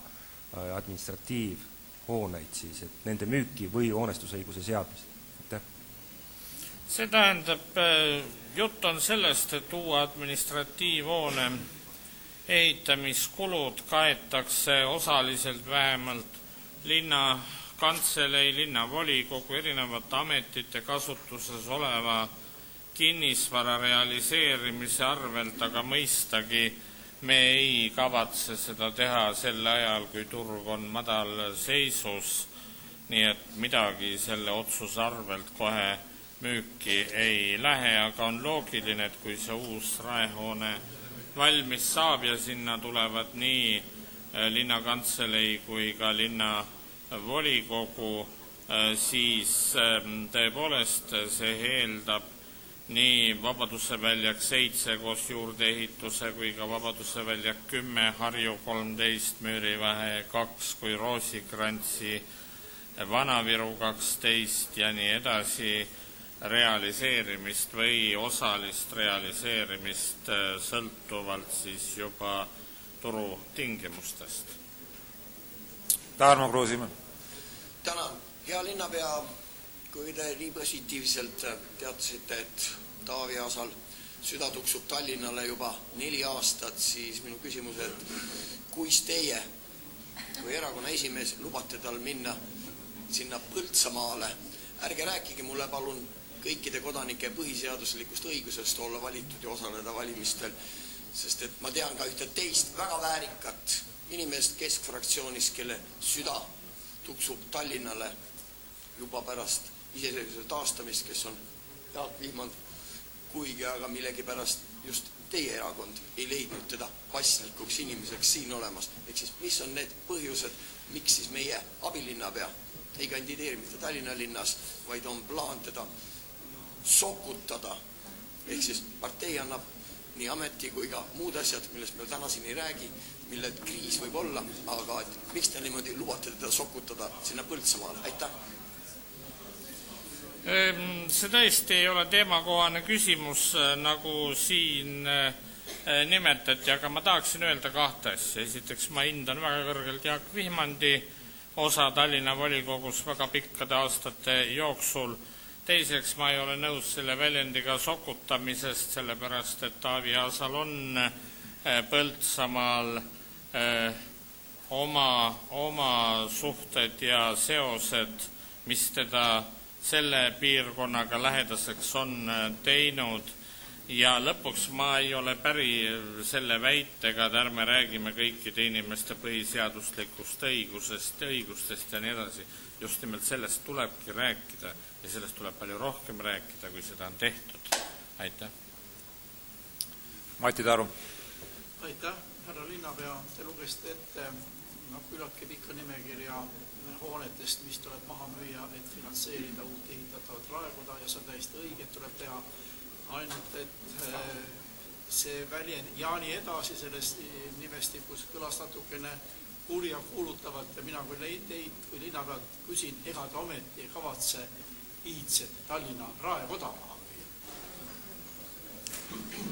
M: administratiivhooneid, siis, et nende müüki või hoonestusõiguse seadmist.
B: See tähendab, jutt on sellest, et uue administratiivhoone ehitamiskulud kaetakse osaliselt vähemalt linnakantselei, linnavolikogu, erinevate ametite kasutuses oleva kinnisvara realiseerimise arvelt, aga mõistagi me ei kavatse seda teha sel ajal, kui turg on madal seisus, nii et midagi selle otsuse arvelt kohe müüki ei lähe, aga on loogiline, et kui see uus raehoone valmis saab ja sinna tulevad nii linnakantselei kui ka linnavolikogu, siis tõepoolest see eeldab nii Vabaduse väljak 7 koos juurdeehituse kui ka Vabaduse väljak 10, Harju 13, Müüriväe 2 kui Roosikrantsi, Vana-Viru 12 ja nii edasi realiseerimist või osalist realiseerimist sõltuvalt siis juba turutingimustest.
A: Tarmo Kruusimäe.
F: Tänan. Hea linnapea, kui te nii positiivselt teatasite, et Taavi Aasal süda tuksub Tallinnale juba 4 aastat, siis minu küsimus, et kuis teie kui erakonna esimees lubate tal minna sinna Põltsamaale? Ärge rääkige mulle palun kõikide kodanike põhiseaduslikust õigusest olla valitud ja osaleda valimistel, sest et ma tean ka ühte teist väga väärikat inimest keskfraktsioonis, kelle süda tuksub Tallinnale juba pärast iseseisvuse taastamist, kes on Jaak Vihmand, kuigi aga millegipärast just teie erakond ei leidnud teda passlikuks inimeseks siin olemas. Ehk siis mis on need põhjused, miks siis meie abilinnapea ei kandideeri mitte Tallinna linnas, vaid on plaan teda sokutada. Ehk siis partei annab nii ameti kui ka muud asjad, millest me täna siin ei räägi, mille kriis võib olla, aga miks te niimoodi lubate teda sokutada sinna Põltsamaale? Aitäh!
B: See tõesti ei ole teemakohane küsimus, nagu siin nimetati, aga ma tahaksin öelda 2 asja. Esiteks, ma hindan väga kõrgelt Jaak Vihmandi osa Tallinna volikogus väga pikkade aastate jooksul. Teiseks, ma ei ole nõus selle väljendiga sokutamisest, sellepärast, et Taavi Aasal on Põltsamaal oma suhted ja seosed, mis teda selle piirkonnaga lähedaseks on teinud ja lõpuks ma ei ole päri selle väitega, et ärme räägime kõikide inimeste põhiseaduslikust õigustest ja nii edasi. Just nimelt sellest tulebki rääkida ja sellest tuleb palju rohkem rääkida, kui seda on tehtud. Aitäh.
A: Mati Taru.
I: Aitäh, härra linnapea. Te lugesite ette küllaltki pikka nimekirja hoonetest, mis tuleb maha müüa, et finantseerida uut ehitatavat raekoda ja see on täiesti õige, tuleb teha. Ainult, et see väljend ja nii edasi selles nimestikus kõlas natukene kurja kuulutavalt ja mina kui teid kui linnapealt küsin, ega te ometi ei kavatse iidset Tallinna raekoda maha müüa?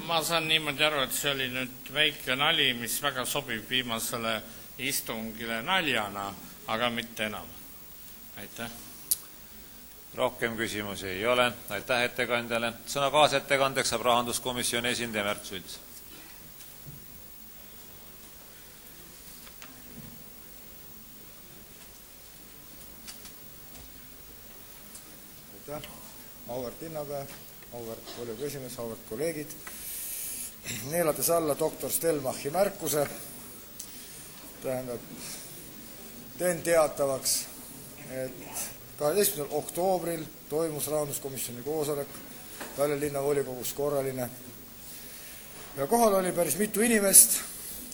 B: Ma saan niimoodi aru, et see oli nüüd väike nali, mis väga sobib viimasele istungile naljana, aga mitte enam. Aitäh.
A: Rohkem küsimusi ei ole. Aitäh ettekandjale. Sõna kaasettekandeks saab rahanduskomisjoni esindaja Märt Sults.
K: Aitäh. Auväärt linnapea, auväärt volikogu esimees, auväärt kolleegid. Neelates alla doktor Stelmachi märkuse, tähendab, teen teatavaks, et 12. oktoobril toimus rahanduskomisjoni koosolek Tallinna linnavolikogus korraline ja kohal oli päris mitu inimest,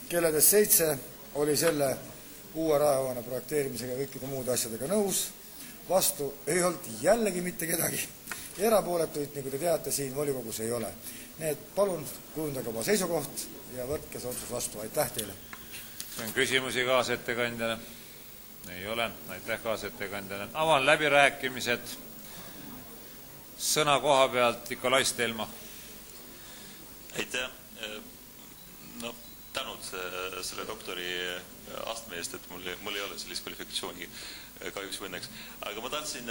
K: kelledest 7 oli selle uue raehoone projekteerimisega ja kõikide muude asjadega nõus. Vastu ei olnud jällegi mitte kedagi. Erapooletuid, nagu te teate, siin volikogus ei ole. Nii et palun kujundage oma seisukoht ja võtke see otsus vastu. Aitäh teile.
A: See on küsimusi kaasettekandjale. Ei ole. Aitäh kaasettekandjale. Avan läbirääkimised. Sõna koha pealt Nikolai Stelma.
C: Aitäh. No, tänud selle doktori astme eest. sest et mul ei ole sellist kvalifikatsiooni kahjuks või õnneks. Aga ma tahtsin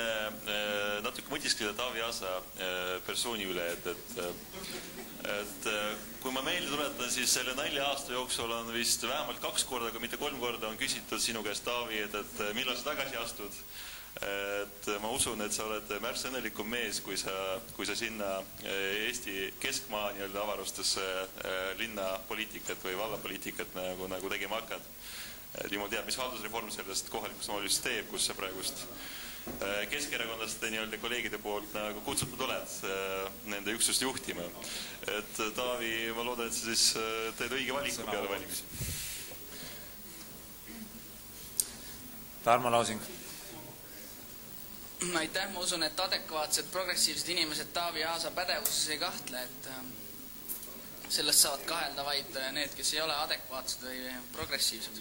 C: natuke mõtiskleda Taavi Aasa persooni üle, et kui ma meelde tuletan, siis selle 4 aasta jooksul on vist vähemalt 2 korda, aga mitte 3 korda on küsitud sinu käest, Taavi, et millal sa tagasi astud. Et ma usun, et sa oled märksa õnnelikum mees, kui sa sinna Eesti keskmaa nii-öelda avarustesse linnapoliitikat või vallapoliitikat nagu tegema hakkad. Jumal teab, mis haldusreform sellest kohalikust omavalitsusest teeb, kus sa praegust keskerakondlaste nii-öelda kolleegide poolt nagu kutsutud oled nende üksust juhtima. Et Taavi, ma loodan, et sa siis teed õige valiku peale valimisi.
A: Tarmo Lausing.
N: Aitäh, ma usun, et adekvaatsed progressiivsed inimesed Taavi Aasa pädevuses ei kahtle, et sellest saavad kahelda vaid need, kes ei ole adekvaatsed või progressiivsed.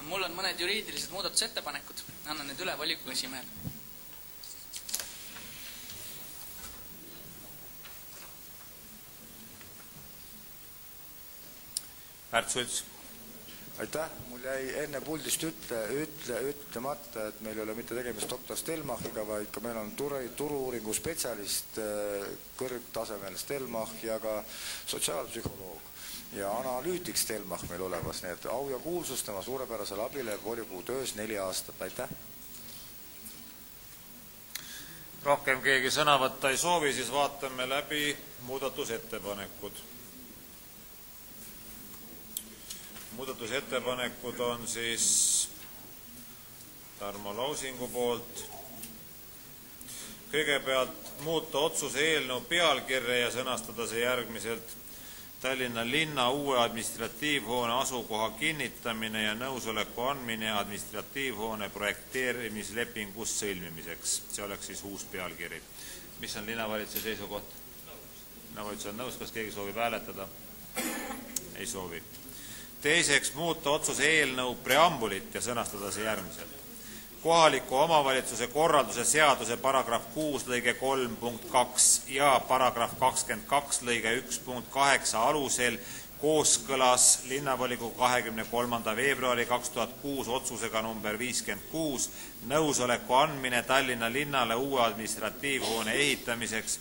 N: Mul on mõned juriidilised muudatusettepanekud, annan need üle volikogu esimehele.
A: Märt Sults.
K: Aitäh, mul jäi enne puldist ütlemata, et meil ei ole mitte tegemist doktor Stelmachiga, vaid ka meil on turu-uuringu spetsialist, kõrgtasemel Stelmach ja ka sotsiaalpsühholoog ja analüütik Stelmach meil olemas, nii et au ja kuulsus tema suurepärasel abile volikogu töös 4 aastat, aitäh.
A: Rohkem keegi sõna võtta ei soovi, siis vaatame läbi muudatusettepanekud. Muudatusettepanekud on siis Tarmo Lausingu poolt. Kõigepealt muuta otsuse eelnõu pealkirja ja sõnastada see järgmiselt: Tallinna linna uue administratiivhoone asukoha kinnitamine ja nõusoleku andmine administratiivhoone projekteerimislepingus sõlmimiseks. See oleks siis uus pealkiri. Mis on linnavalitsuse seisukoht? Linnavalitsus on nõus, kas keegi soovib hääletada? Ei soovi. Teiseks, muuta otsuse eelnõu preambulit ja sõnastada see järgmiselt. Kohaliku omavalitsuse korralduse seaduse paragrahv 6 lõige 3 punkt 2 ja paragrahv 22 lõige 1 punkt 8 alusel kooskõlas linnavolikogu 23. veebruari 2006 otsusega number 56 nõusoleku andmine Tallinna linnale uue administratiivhoone ehitamiseks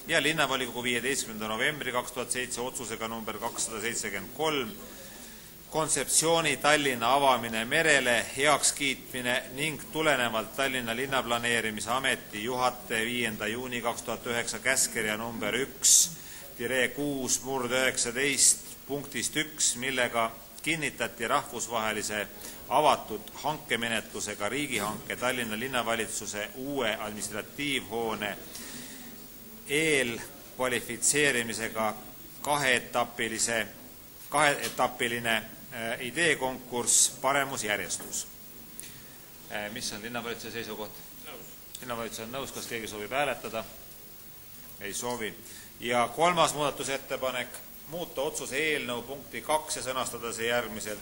A: ja linnavolikogu 15. novembri 2007 otsusega number 273 kontseptsiooni Tallinna avamine merele heakskiitmine ning tulenevalt Tallinna linnaplaneerimise ameti juhataja 5. juuni 2009 käskkirja number 1-6/19 punktist 1, millega kinnitati rahvusvahelise avatud hankemenetlusega riigihanke Tallinna linnavalitsuse uue administratiivhoone eelkvalifitseerimisega kaheetapiline ideekonkurss paremusjärjestus. Mis on linnavalitsuse seisukoht? Linnavalitsus on nõus, kas keegi soovib hääletada? Ei soovi. Ja 3. muudatusettepanek, muuta otsuse eelnõu punkti 2 ja sõnastada see järgmiselt.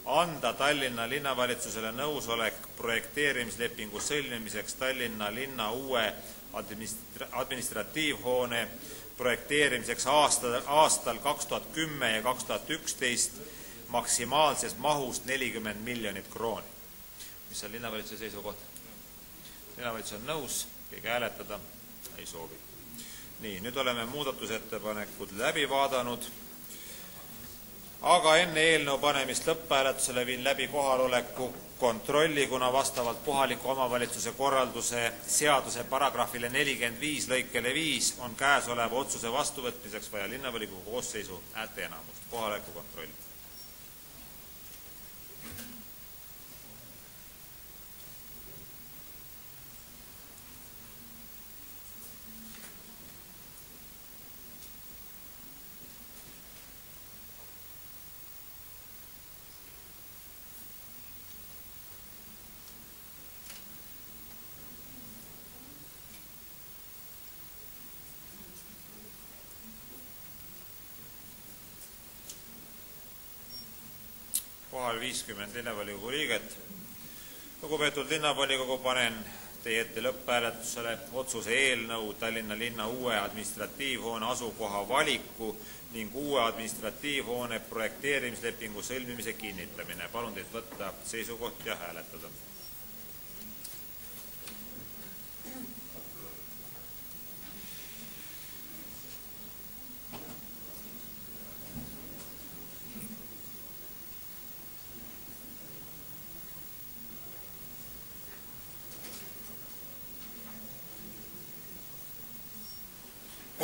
A: Anda Tallinna linnavalitsusele nõusolek projekteerimislepingu sõlmimiseks Tallinna linna uue administratiivhoone projekteerimiseks aastal 2010 ja 2011 maksimaalses mahus 40 miljonit krooni. Mis on linnavalitsuse seisukoht? Linnavalitsus on nõus, keegi hääletada ei soovi. Nii, nüüd oleme muudatusettepanekud läbi vaadanud, aga enne eelnõu panemist lõpphääletusele viin läbi kohaloleku kontrolli, kuna vastavalt kohaliku omavalitsuse korralduse seaduse paragrahvile 45 lõikele 5 on käesoleva otsuse vastuvõtmiseks vaja linnavolikogu koosseisu häälteenamust. Kohaloleku kontroll. Kohal 50 linnavolikogu liiget. Lugupeetud linnavolikogu, panen teie ette lõpphääletusele otsuse eelnõu Tallinna linna uue administratiivhoone asukoha valiku ning uue administratiivhoone projekteerimislepingu sõlmimise kinnitamine. Palun teid võtta seisukoht ja hääletada.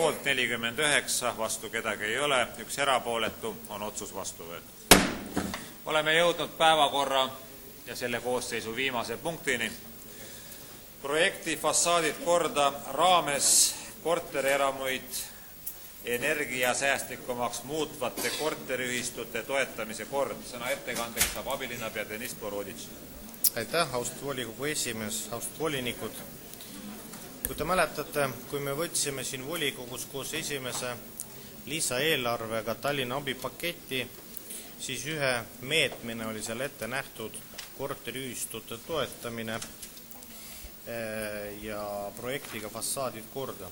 A: Poolt 49, vastu kedagi ei ole, üks erapooletu, on otsus vastu võetud. Oleme jõudnud päevakorra ja selle koosseisu viimase punktini. Projekti fassaadid korda raames korterielamuid energiasäästlikumaks muutvate korteriühistute toetamise kord. Sõna ettekandeks saab abilinnapea Deniss Boroditš.
O: Aitäh, austatud volikogu esimees, austatud volinikud. Kui te mäletate, kui me võtsime siin volikogus koos esimese lisaeelarvega Tallinna abipaketi, siis ühe meetmine oli seal ette nähtud korteriühistute toetamine ja projektiga fassaadid korda.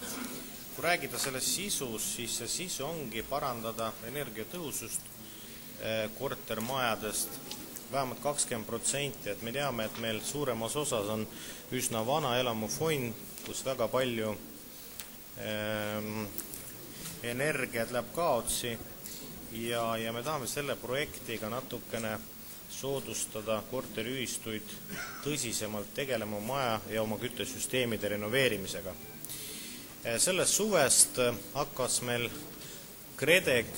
O: Kui räägida sellest sisus, siis see sisu ongi parandada energiatõhusust kortermajadest vähemalt 20%, et me teame, et meil suuremas osas on üsna vana elamufond, kus väga palju energiat läheb kaotsi ja me tahame selle projektiga natukene soodustada korteriühistuid tõsisemalt tegelema maja ja oma küttesüsteemide renoveerimisega. Sellest suvest hakkas meil KredEx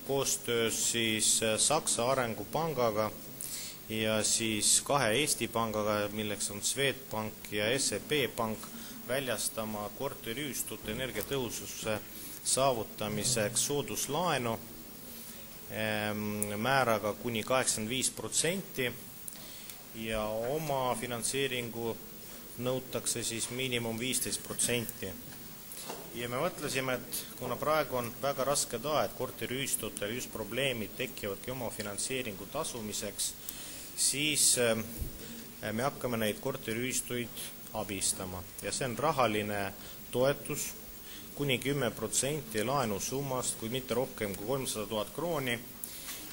O: koostöös siis Saksa Arengupangaga ja siis kahe Eesti pangaga, milleks on Swedbank ja SEB pank, väljastama korteriühistute energiatõhususe saavutamiseks sooduslaenu määraga kuni 85% ja oma finantseeringu nõutakse siis miinimum 15%. Ja me mõtlesime, et kuna praegu on väga rasked aed korteriühistutel, just probleemid tekivadki oma finantseeringu tasumiseks, siis me hakkame neid korteriühistuid abistama ja see on rahaline toetus kuni 10% laenusummast, kui mitte rohkem kui 300 000 krooni,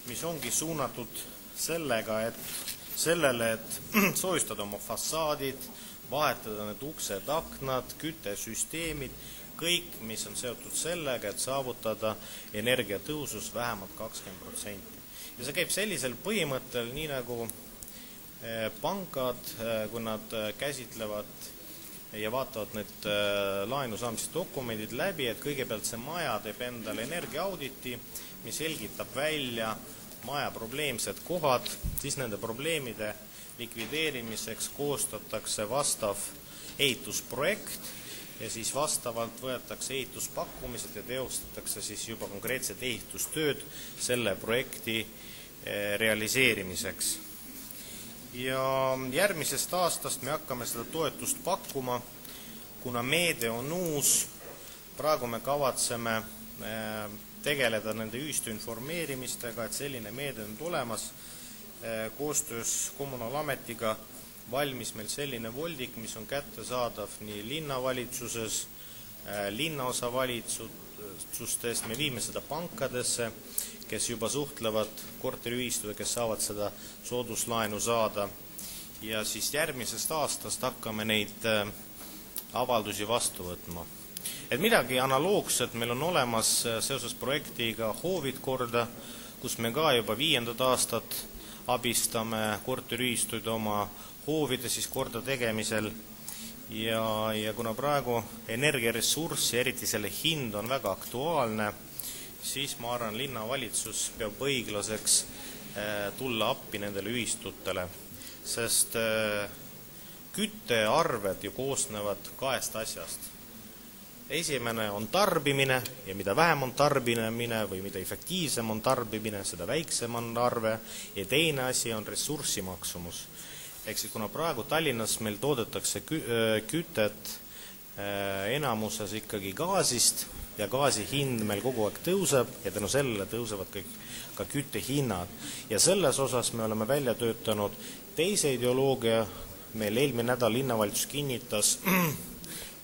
O: mis ongi suunatud sellele, et soojustada oma fassaadid, vahetada need uksed, aknad, küttesüsteemid, kõik, mis on seotud sellega, et saavutada energiatõhusus vähemalt 20%. Ja see käib sellisel põhimõttel, nii nagu pangad, kui nad käsitlevad ja vaatavad need laenu saamise dokumendid läbi, et kõigepealt see maja teeb endale energiaauditi, mis selgitab välja maja probleemsed kohad, siis nende probleemide likvideerimiseks koostatakse vastav ehitusprojekt ja siis vastavalt võetakse ehituspakkumised ja teostatakse siis juba konkreetsed ehitustööd selle projekti realiseerimiseks. Ja järgmisest aastast me hakkame seda toetust pakkuma, kuna meede on uus. Praegu me kavatseme tegeleda nende ühistu informeerimistega, et selline meede on tulemas. Koostöös kommunaalametiga valmis meil selline voldik, mis on kättesaadav nii linnavalitsuses, linnaosavalitsustest, me viime seda pankadesse, kes juba suhtlevad korteriühistude, kes saavad seda sooduslaenu saada. Ja siis järgmisest aastast hakkame neid avaldusi vastu võtma. Et midagi analoogset meil on olemas seoses projektiga Hoovid korda, kus me ka juba 5. aastat abistame korteriühistuid oma hoovide siis korda tegemisel. Ja kuna praegu energiaressurssi, eriti selle hind on väga aktuaalne, siis ma arvan, linnavalitsus peab õiglaseks tulla appi nendele ühistutele, sest küttearved ju koosnevad kahest asjast. Esimene on tarbimine ja mida vähem on tarbimine või mida efektiivsem on tarbimine, seda väiksem on arve ja teine asi on ressursimaksumus. Ehk siis kuna praegu Tallinnas meil toodetakse kütet enamuses ikkagi gaasist ja gaasi hind meil kogu aeg tõuseb ja tänu sellele tõusevad kõik ka küttehinnad. Ja selles osas me oleme välja töötanud teise ideoloogia, meil eelmine nädal linnavalitsus kinnitas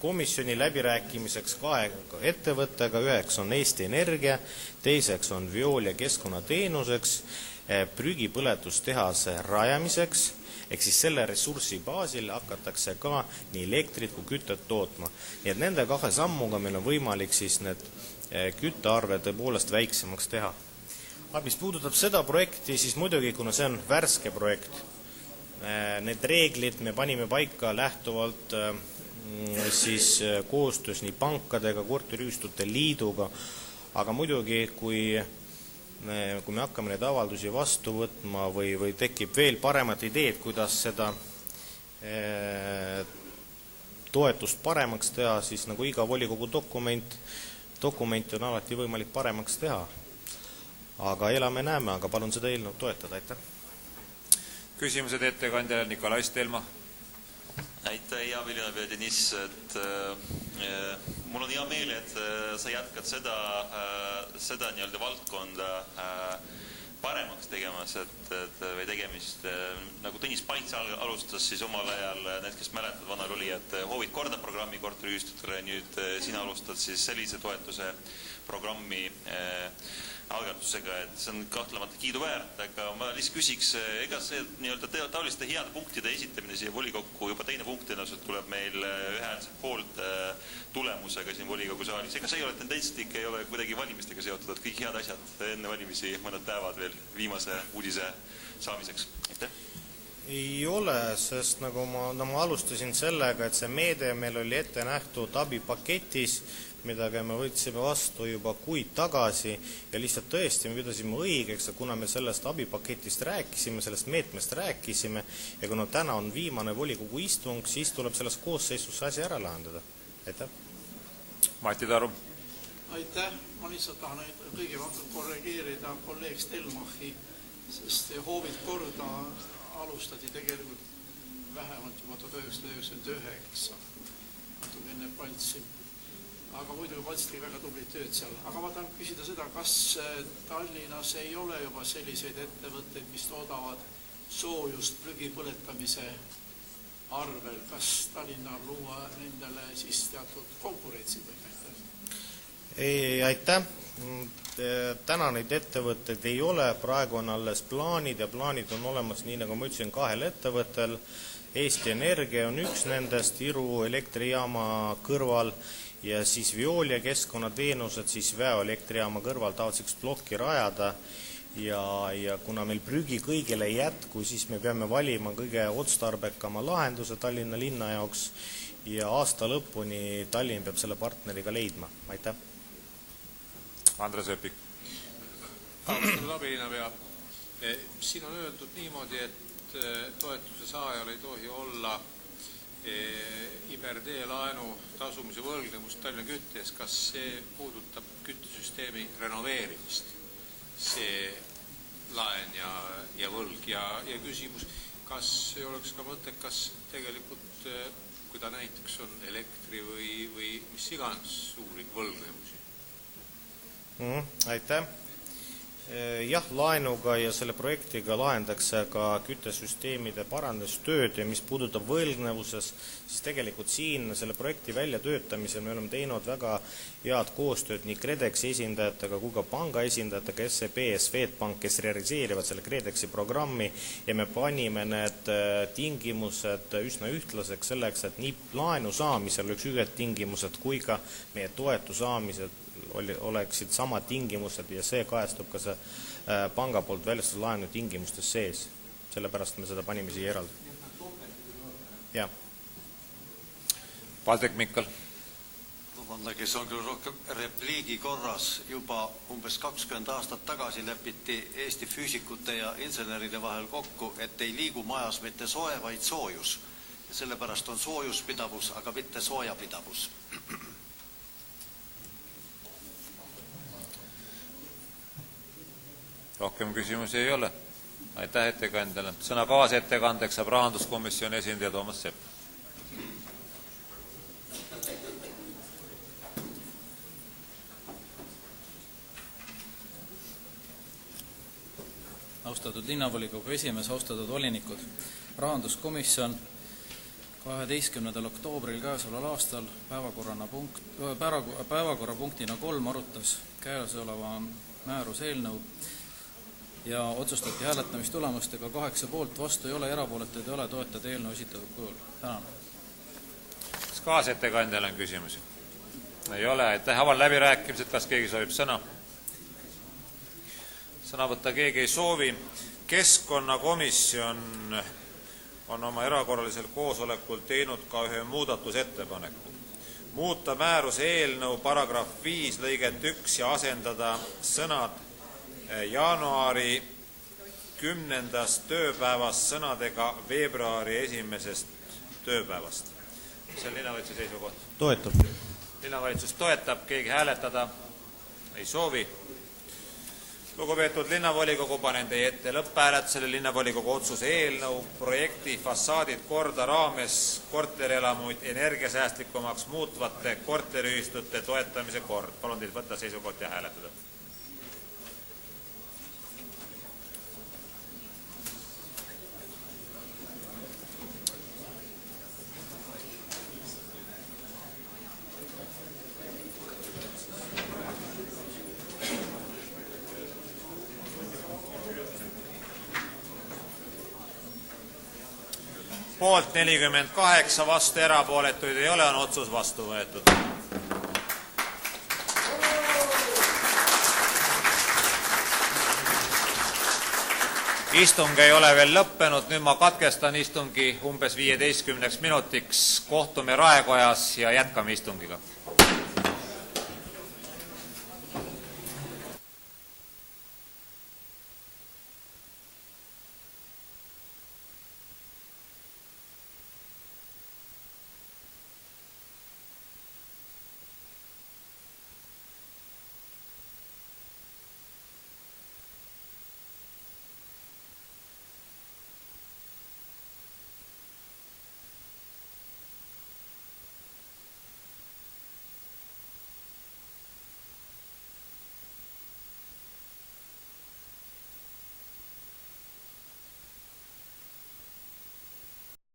O: komisjoni läbirääkimiseks 2 ettevõttega, üheks on Eesti Energia, teiseks on Veolia keskkonnateenuseks, prügipõletustehase rajamiseks, ehk siis selle ressursi baasil hakatakse ka nii elektrit kui kütet tootma. Nii et nende 2 sammuga meil on võimalik siis need küttearve tõepoolest väiksemaks teha. Aga mis puudutab seda projekti, siis muidugi, kuna see on värske projekt, need reeglid me panime paika lähtuvalt siis koostöös nii pankadega, korteriühistute liiduga, aga muidugi, kui me hakkame neid avaldusi vastu võtma või tekib veel paremat ideed, kuidas seda toetust paremaks teha, siis nagu iga volikogu dokumenti on alati võimalik paremaks teha. Aga elame-näeme, aga palun seda eelnõu toetada, aitäh.
A: Küsimused ettekandjale Nikolai Stelma.
C: Aitäh, hea linnapea Deniss, et mul on hea meel, et sa jätkad seda nii-öelda valdkonda paremaks tegemas, või tegemist, nagu Tõnis Paits alustas, siis omal ajal need, kes mäletavad, vanal oli, et hoovid korda programmi korteriühistutele, nüüd sina alustad siis sellise toetuse programmi algatusega, et see on kahtlemata kiiduväärt, aga ma lihtsalt küsiks, ega see nii-öelda taoliste heade punktide esitamine siia volikokku juba teine punktina, see tuleb meil ühehäälselt poolt tulemusega siin volikogu saalis, ega see ei ole tendentsist ikka ei ole kuidagi valimistega seotud, et kõik head asjad enne valimisi mõned päevad veel viimase uudise saamiseks, aitäh?
O: Ei ole, sest nagu ma alustasin sellega, et see meede meil oli ette nähtud abipaketis, mida me võtsime vastu juba kuid tagasi ja lihtsalt tõesti me pidasime õigeks, et kuna me sellest abipaketist rääkisime, sellest meetmest rääkisime ja kuna täna on viimane volikogu istung, siis tuleb selles koosseisus asi ära lahendada. Aitäh.
A: Mati Taru.
I: Aitäh. Ma lihtsalt tahan kõigepealt korrigeerida kolleeg Stelmachi, sest hoovid korda alustati tegelikult vähemalt juba 1999, natuke enne Paltsi. Aga muidugi Palts tegi väga tublit tööd seal. Aga ma tahan küsida seda, kas Tallinnas ei ole juba selliseid ettevõtteid, mis toodavad soojust prügipõletamise arvel. Kas Tallinna luua nendele siis teatud konkurentsid või näite?
O: Aitäh. Täna neid ettevõtteid ei ole, praegu on alles plaanid ja plaanid on olemas, nii nagu ma ütlesin, 2 ettevõttel. Eesti Energia on üks nendest Iru elektrijaama kõrval ja siis Veolia keskkonnateenused siis Väo elektrijaama kõrval tahavad üks plokki rajada ja kuna meil prügi kõigile ei jätku, siis me peame valima kõige otstarbekama lahenduse Tallinna linna jaoks ja aasta lõpuni Tallinn peab selle partneriga leidma. Aitäh.
A: Andres Öpik.
P: Austatud abilinnapea, siin on öeldud niimoodi, et toetuse saajal ei tohi olla IBRD laenu tasumise võlgnevust Tallinna küttes. Kas see puudutab küttesüsteemi renoveerimist, see laen ja võlg ja küsimus, kas ei oleks ka mõttekas tegelikult, kui ta näiteks on elektri või mis iganes suuri võlgnevusi?
O: Aitäh. Jah, laenuga ja selle projektiga lahendakse ka küttesüsteemide parandustööd ja mis puudutab võlgnevuses, siis tegelikult siin selle projekti väljatöötamisel me oleme teinud väga head koostööd nii KredExi esindajatega kui ka panga esindajatega, SEB ja Swedbank, kes realiseerivad selle KredExi programmi ja me panime need tingimused üsna ühtlaseks selleks, et nii laenu saamisel oleks ühed tingimused kui ka meie toetu saamised oleksid sama tingimused ja see kajastub ka see panga poolt väljastatud laenu tingimustes sees. Sellepärast me seda panime siia eraldi. Jah.
A: Valdek Mikkal.
Q: Vabandage, see on küll rohkem repliigi korras. Juba umbes 20 aastat tagasi lepiti Eesti füüsikute ja inseneride vahel kokku, et ei liigu majas mitte soe, vaid soojus. Ja sellepärast on soojuspidavus, aga mitte soojapidavus.
A: Rohkem küsimusi ei ole. Aitäh ettekandjale. Sõna kaasettekandeks saab rahanduskomisjoni esindaja Toomas Sepp.
R: Austatud linnavolikogu esimees, austatud volinikud. Rahanduskomisjon 12. oktoobril käesoleval aastal päevakorrapunktina 3 arutas käesoleva määruse eelnõu ja otsustati hääletamistulemustega 8 poolt, vastu ei ole, erapooletuid ei ole, toetada eelnõu esitatud kujul. Tänan.
A: Kas kaasettekandjal on küsimusi? Ei ole, aitäh. Avan läbirääkimised, kas keegi soovib sõna? Sõna võtta keegi ei soovi. Keskkonnakomisjon on oma erakorralisel koosolekul teinud ka ühe muudatusettepaneku. Muuta määruse eelnõu paragrahv 5 lõiget 1 ja asendada sõnad jaanuari 10. tööpäevast sõnadega veebruari 1. tööpäevast. See on linnavalitsuse seisukoht.
O: Toetab.
A: Linnavalitsus toetab, keegi hääletada ei soovi. Lugupeetud linnavolikogu, panen teie ette lõpphääletusele linnavolikogu otsuse eelnõu projekti fassaadid korda raames korterelamuid energiasäästlikumaks muutvate korteriühistute toetamise kord. Palun teil võtta seisukoht ja hääletada. Poolt 48, vastu erapooletuid ei ole, on otsus vastu võetud. Istung ei ole veel lõppenud, nüüd ma katkestan istungi umbes 15 minutiks, kohtume Raekojas ja jätkame istungiga.